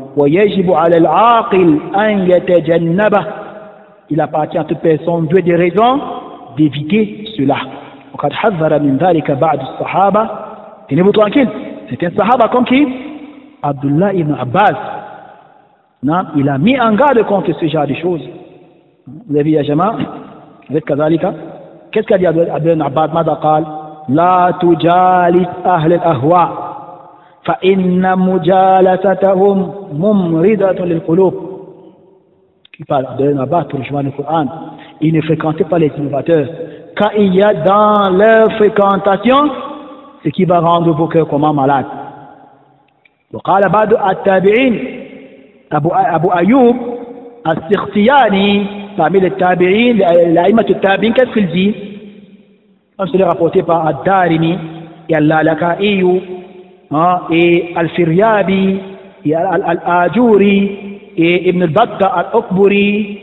Il appartient à toute personne, Dieu des raisons, d'éviter cela. Tenez-vous tranquille, c'est un sahaba comme qui? Abdullah ibn Abbas, non, il a mis en garde contre ce genre de choses. Vous avez vu Yajama, avec Kazalika, qu'est-ce qu'a dit Abdullah ibn Abbas? Mada qal, la tujalis ahl al-ahwa, fa inna mujalasatahum mumridatun lil qulub. Qui parle Abdullah ibn Abbas pour rejoindre le Coran. Il ne fréquentait pas les innovateurs, car il y a dans leur fréquentation ce qui va rendre vos cœurs comment malades. وقال بعض التابعين أبو أيوب السختياني parmi les tabi'in, l'a'immat al-tabi'in, qu'est-ce qu'il dit? On se l'est rapporté par Ad-Darimi et Al-Laka'i et Al-Firyabi et Al-Ajuri et Ibn al-Batta al-Ukburi,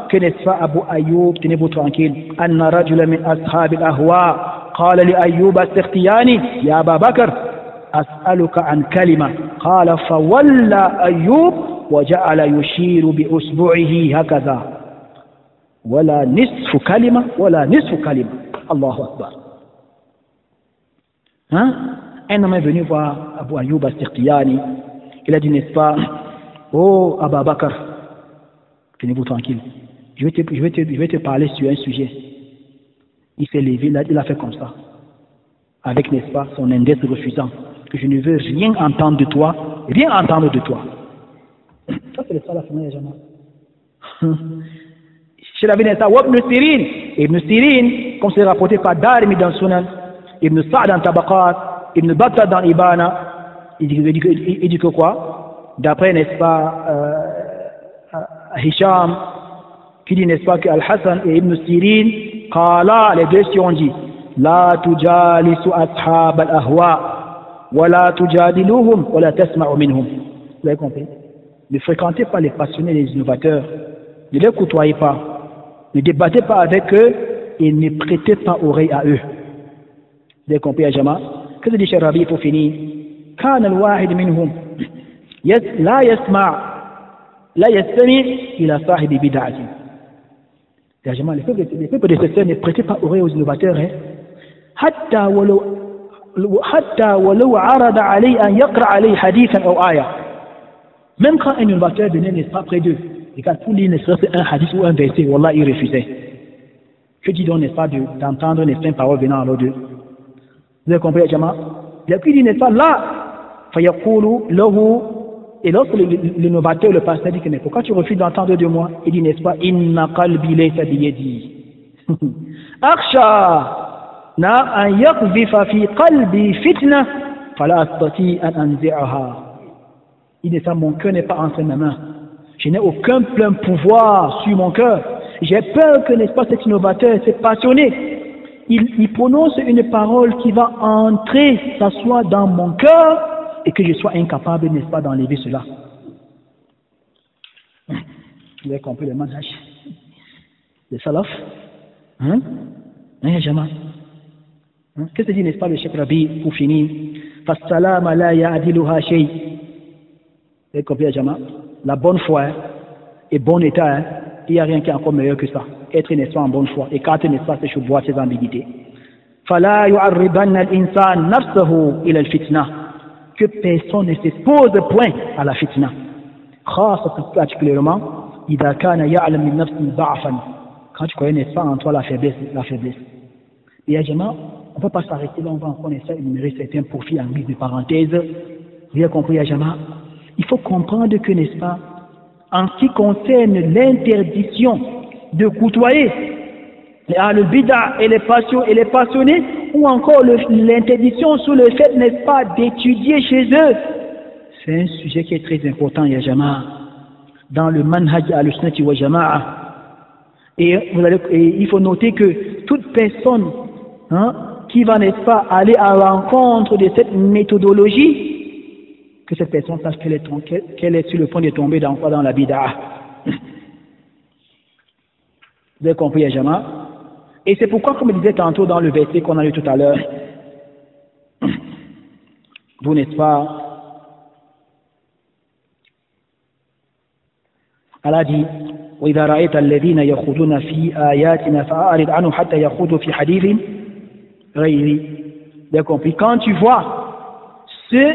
que n'est-ce pas Abu Ayyub, tenez-vous tranquille, anna rajula min ashab al-ahwa qala li Ayyub al-Sakhtiyani ya Aba Bakr as'aluka an kalima qala fawalla Ayyub وجعل يشير بأصبعه هكذا ولا نصف كلمة ولا نصف كلمة الله أكبر. Un homme est venu voir Abu Ayyub al-Sakhtiyani. Il a dit, n'est-ce pas, oh Abu Bakr, tenez-vous tranquille, je vais te parler sur un sujet. Il s'est levé, il a fait comme ça, avec, n'est-ce pas, son index refusant, que je ne veux rien entendre de toi, rien entendre de toi. Ça, c'est le salaf, ya jama. Chez la Bineta, Ibn Sirin, comme c'est rapporté par Darimi dans Sunan, Ibn Sa'd dans Tabaqat, Ibn Battah dans Ibana, il dit que quoi? D'après, n'est-ce pas, Hisham, qui dit, n'est-ce pas, que Al-Hassan et Ibn Sirin, Qala, les deux si on dit, La tujalisu ashab al-ahwa, wa la tujadiluhum, wa la tasma'u minhum. Vous avez compris? Ne fréquentez pas les passionnés, les innovateurs. Ne les côtoyez pas. Ne débattez pas avec eux et ne prêtez pas oreille à eux. Vous avez compris, Ajama? Qu'est-ce que dit Cheikh Rabi pour finir? Kan al-wahid minhum la yasma' لا يستمع إلى صاحب بدعة. Les peuples de cette terre ne prêtaient pas oreille aux innovateurs. حتى ولو عرض عليه أن يقرأ عليه حديثا أو آية. Même quand un innovateur venait, n'est-ce pas, près d'eux, et quand pour lui, n'est-ce pas, un hadith ou un verset, Wallah, il refusait. Que dit donc, n'est-ce pas, d'entendre, n'est-ce pas, une parole venant alors d'eux. Vous avez compris, Jama? Il a dit, n'est-ce pas, là, fayaqulu lahu. Et lorsque l'innovateur, le pasteur dit que mais pourquoi tu refuses d'entendre de moi? Il dit, n'est-ce pas, inna qalbi laysa biyadi. Akhsha na an yaqdhifa fi qalbi fitna fala astati an anzi'aha. Il dit ça, mon cœur n'est pas entre mes mains. Je n'ai aucun plein pouvoir sur mon cœur. J'ai peur que, n'est-ce pas, cet innovateur, cet passionné, il prononce une parole qui va entrer, s'asseoir dans mon cœur, et que je sois incapable, n'est-ce pas, d'enlever cela. Vous avez compris le manhaj? Le salaf? Hein? Jama? Qu'est-ce que dit, n'est-ce pas, le Cheikh Rabi, pour finir? Fassalama la ya'diluha shay. Vous avez compris, Jama? La bonne foi et bon état, il n'y a rien qui est encore meilleur que ça. Être, n'est-ce pas, en bonne foi. Écarter, n'est-ce pas, ses choix, ses ambiguïtés. Fala yu'arribanna al-insan nafsahu ila al-fitna. Que personne ne s'expose point à la fitna. Particulièrement, إذا كان يعلم من نفسه ضعفا. Quand tu connais, n'est-ce pas, en toi la faiblesse. Et également, on ne peut pas s'arrêter là, on va encore énumérer certains profils en guise de parenthèse. Vous avez compris, Ajama? Il faut comprendre que, n'est-ce pas, en ce qui concerne l'interdiction de côtoyer le bid'a et les passionnés, ou encore l'interdiction sur le fait, n'est-ce pas, d'étudier chez eux. C'est un sujet qui est très important, ya Jama'a, dans le manhaj al-sunnati wa jama'a. Et il faut noter que toute personne qui va, n'est-ce pas, aller à l'encontre de cette méthodologie, que cette personne sache qu'elle est sur le point de tomber dans la bid'a. Vous avez compris, ya Jama'a? Et c'est pourquoi, comme je disais tantôt dans le verset qu'on a lu tout à l'heure, vous n'êtes pas, Allah dit, وَإِذَا رَأَيْتَ الَّذِينَ يَخُوضُونَ فِي آيَاتِنَا فَأَعْرِضْ عَنْهُمْ حَتَّى يَخُوضُوا فِي حَدِيثٍ غَيْرِهِ. Vous avez compris? Quand tu vois ceux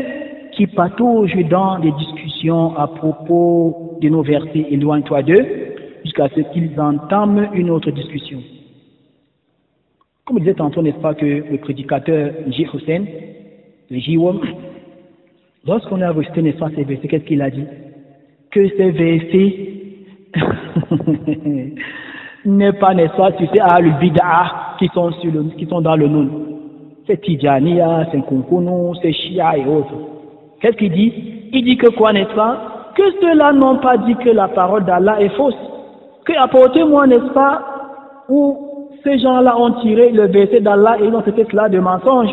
qui pataugent dans des discussions à propos de nos versets, éloigne-toi d'eux, jusqu'à ce qu'ils entament une autre discussion. Comme je disais tantôt, n'est-ce pas, que le prédicateur J. Hussein, le J-Wom, lorsqu'on a récité, n'est-ce pas, ces versets, qu'est-ce qu'il a dit? Que ces versets n'est pas, n'est-ce pas, tu sais, al-bid'a qui sont dans le Noun. C'est Tidjaniya, c'est Kunkuno, c'est Shia et autres. Qu'est-ce qu'il dit? Il dit que quoi, n'est-ce pas? Que ceux-là n'ont pas dit que la parole d'Allah est fausse. Que apportez-moi, n'est-ce pas, où ces gens-là ont tiré le verset d'Allah et ils ont fait cela de mensonge.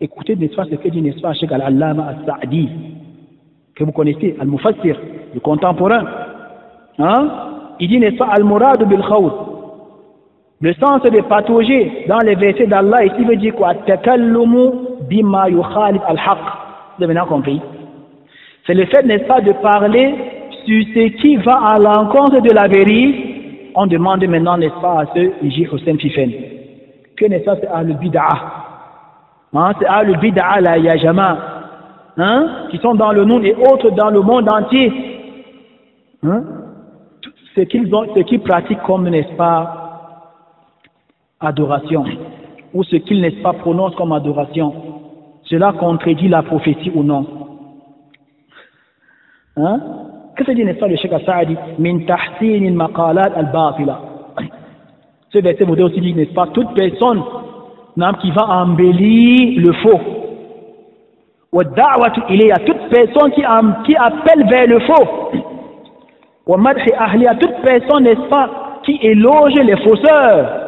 Écoutez, n'est-ce pas, ce que dit, n'est-ce pas, Cheikh Al-Allama As-Sa'di, que vous connaissez, Al-Mufassir, le contemporain. Il dit, n'est-ce pas, Al-Murad bil-Khawd. Le sens de patauger dans les versets d'Allah, ici veut dire quoi? Takallumu bima yukhalif al-haq. Vous avez bien compris? C'est le fait, n'est-ce pas, de parler sur ce qui va à l'encontre de la vérité. On demande maintenant, n'est-ce pas, à ce J. Hussein Fifen, que, n'est-ce pas, c'est al-bid'a. C'est al-bid'a, la yajama, qui sont dans le monde et autres dans le monde entier. Ce qu'ils pratiquent comme, n'est-ce pas, adoration, ou ce qu'ils, n'est-ce pas, prononcent comme adoration, cela contredit la prophétie ou non? Qu'est-ce que dit, n'est-ce pas, le Cheikh As-Sa'di? Min tahsin al-maqalat al-batila. Ce verset voudrait aussi dire, n'est-ce pas, toute personne qui va embellir le faux. Wa da'watu ilayya, toute personne qui appelle vers le faux. Wa madhi ahliya, toute personne, n'est-ce pas, qui éloge les fausseurs.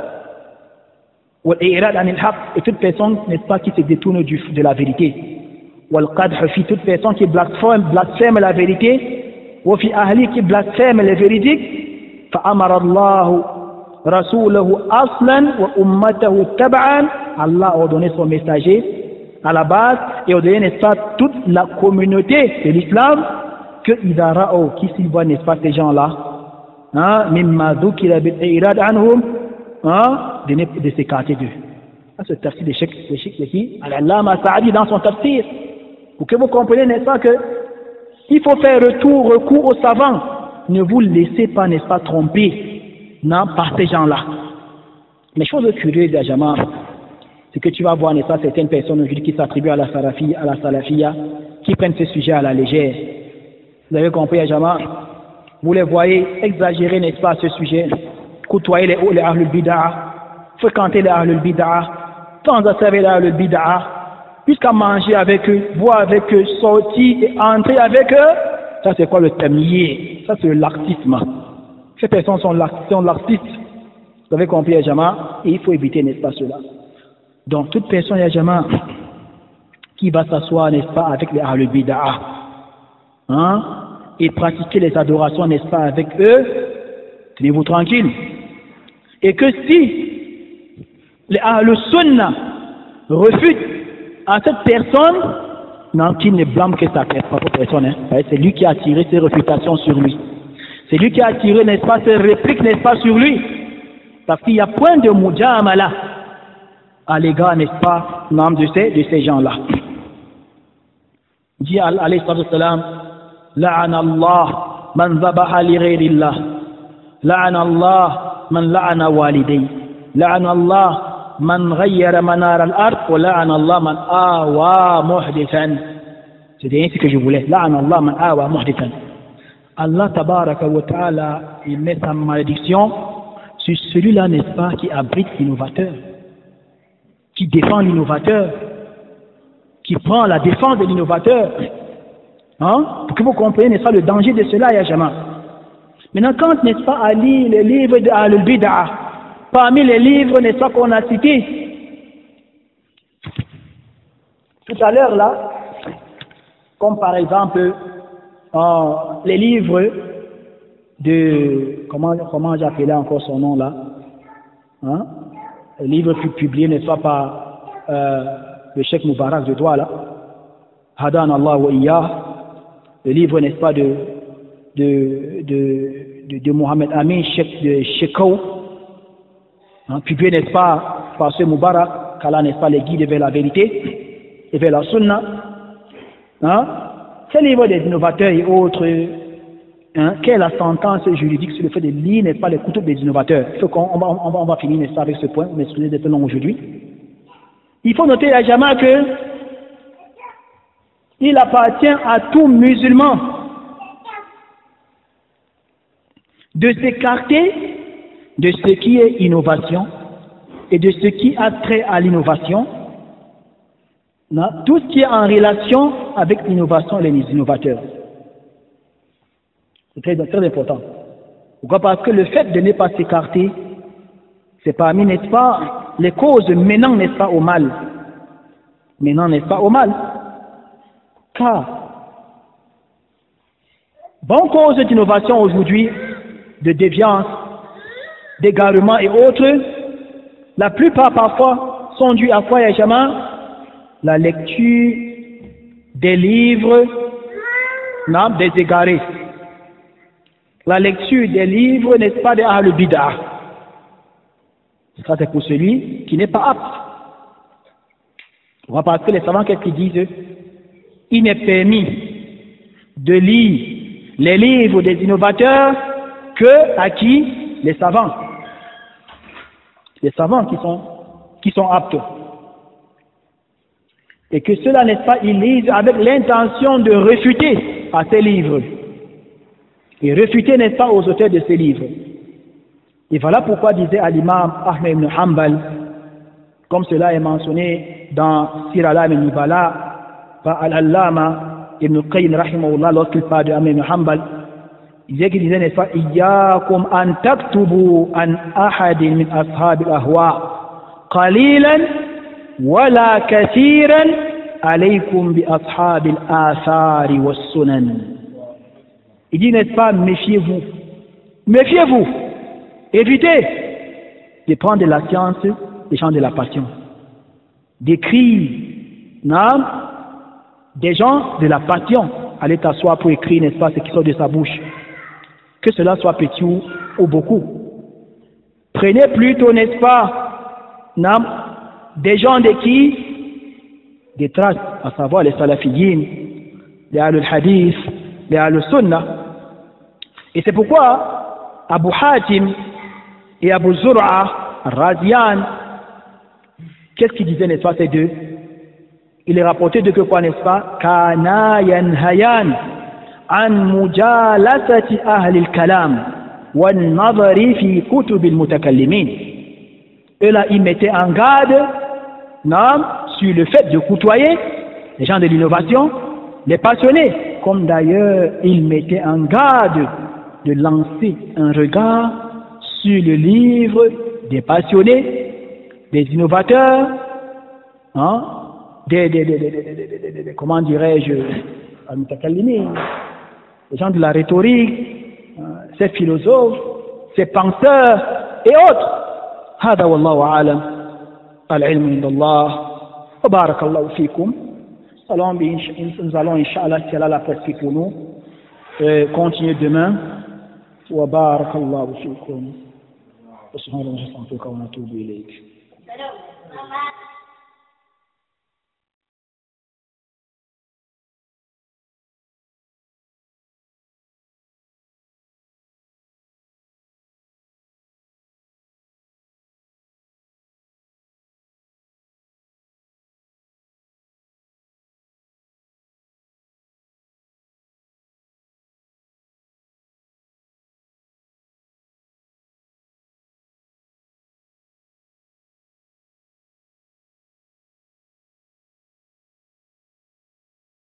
Wa al-i'rad anil haqq, et toute personne, n'est-ce pas, qui se détourne de la vérité. Wa al-qadh fi, toute personne qui blasphème la vérité. وفي أهلي qui blasphème les véridiques فأمر الله رسوله أصلا وأمته تبعا. Allah a ordonné son messager à la base et ordonné, n'est-ce pas, toute la communauté de l'islam que إذا رأوا qui s'ils voient, n'est-ce pas, ces gens-là, مما ذكر بالإيراد عنهم, de s'écarter d'eux. C'est le tafsir de Cheikh Al-Allama Saadi dans son tafsir. Pour que vous compreniez, n'est-ce pas, que il faut faire recours aux savants. Ne vous laissez pas, n'est-ce pas, tromper par ces gens-là. Mais chose curieuse, Jama, c'est que tu vas voir, n'est-ce pas, certaines personnes aujourd'hui qui s'attribuent à la salafia, qui prennent ce sujet à la légère. Vous avez compris, Jama? Vous les voyez exagérer, n'est-ce pas, à ce sujet, côtoyer les Ahlul Bid'ah, fréquenter les Ahlul Bid'ah, sans observer les Ahlul Bid'ah, jusqu'à manger avec eux, boire avec eux, sortir et entrer avec eux. Ça, c'est quoi le tamyiz? Ça, c'est le laxisme. Ces personnes sont laxistes. Vous avez compris, Yajama? Et il faut éviter, n'est-ce pas, cela. Donc, toute personne, Yajama, qui va s'asseoir, n'est-ce pas, avec les Ahlul Bid'ah, et pratiquer les adorations, n'est-ce pas, avec eux, tenez-vous tranquille. Et que si les Ahlul Sunnah refutent à cette personne, qui ne blâme que sa propre personne, c'est lui qui a tiré ses réfutations sur lui. C'est lui qui a tiré, n'est-ce pas, ses répliques, n'est-ce pas, sur lui. Parce qu'il y a point de mujamala à l'égard, n'est-ce pas, de ces gens-là. Dit alayhi salam, la'ana Allah man zabaha li ghayrillah, la'ana Allah man la'ana walidayhi, la'ana Allah man ghayyara manar al-ard, wa la'ana Allah man awa muhdithan. C'était ainsi que je voulais. La'ana Allah man awa muhdithan. Allah tabaraka wa ta'ala, il met sa malédiction sur celui-là, n'est-ce pas, qui abrite l'innovateur, qui défend l'innovateur, qui prend la défense de l'innovateur. Pour que vous compreniez, n'est-ce pas, le danger de cela, ya Jama. Maintenant, quand, n'est-ce pas, à lire les livres de Ahlul Bid'ah, parmi les livres, n'est-ce pas, qu'on a cités tout à l'heure, là, comme par exemple, les livres de, comment j'appelais encore son nom là, le livre publié, n'est-ce pas, par le Cheikh Moubarak de Douala, Hadan Allah wa Iyah, le livre, n'est-ce pas, de Mohamed Amin, Cheikh de Shekau, publié, n'est-ce pas, par ce Moubarak, qu'Allah, n'est-ce pas, les guide vers la vérité et vers la sunna. Ces livres des innovateurs et autres, quelle est la sentence juridique sur le fait de lire, n'est-ce pas, les coutumes des innovateurs? Il faut qu'on va finir, n'est-ce pas, avec ce point, vous m'excusez d'être long aujourd'hui. Il faut noter à Jama que il appartient à tout musulman de s'écarter de ce qui est innovation et de ce qui a trait à l'innovation, tout ce qui est en relation avec l'innovation et les innovateurs. C'est très, très important. Pourquoi? Parce que le fait de ne pas s'écarter, c'est parmi, n'est-ce pas, les causes menant, n'est-ce pas, au mal. Menant, n'est-ce pas, au mal. Car, bonne cause d'innovation aujourd'hui, de déviance, d'égarement et autres, la plupart parfois sont dues à quoi, Yajama? La lecture des livres des égarés. La lecture des livres, n'est-ce pas, des Ahlul Bid'ah. Ça, c'est pour celui qui n'est pas apte. On va parce que les savants, qu'est-ce qu'ils disent? Il n'est permis de lire les livres des innovateurs que à qui? Les savants. Les savants qui sont aptes. Et que cela, n'est-ce pas, ils lisent avec l'intention de réfuter à ces livres. Et réfuter, n'est-ce pas, aux auteurs de ces livres. Et voilà pourquoi disait à l'imam Ahmed ibn Hanbal, comme cela est mentionné dans Sir al-Alam al-Nubala, par Al-Allama ibn Qayyim rahimahullah, lorsqu'il parle de Ahmed ibn Hanbal, il disait, n'est-ce pas, Iyyakum an taktubu an ahadin min ashab al-ahwa qalilan wala kathiran alaykum bi ashab al-athari was-sunan. Il dit, n'est-ce pas, méfiez-vous. Méfiez-vous. Évitez de prendre de la science des gens de la passion. D'écrire des gens de la passion. aller t'asseoir pour écrire, n'est-ce pas, ce qui sort de sa bouche. Que cela soit petit ou beaucoup. Prenez plutôt, n'est-ce pas, des gens de qui? Des traces, à savoir les salafiyyin, les al-hadith, les al-sunnah. Et c'est pourquoi Abu Hatim et Abu Zur'a, Razian, qu'est-ce qu'ils disaient, n'est-ce pas, ces deux? Il est rapporté de que quoi, n'est-ce pas? Kana yanhayan an mujalasati ahli al-kalam wa an-nadhari fi kutub al-mutakallimin. Et là, ils mettaient en garde, sur le fait de côtoyer les gens de l'innovation, les passionnés, comme d'ailleurs ils mettaient en garde de lancer un regard sur le livre des passionnés, des innovateurs, comment dirais-je, les gens de la rhétorique, ces philosophes, ces penseurs et autres. هذا والله أعلم العلم عند الله وبارك الله فيكم. Nous allons, Inch'Allah, si Allah l'a prescrit pour nous, continuer demain. وبارك الله فيكم. سبحان الله وبحمده ونتوب إليك.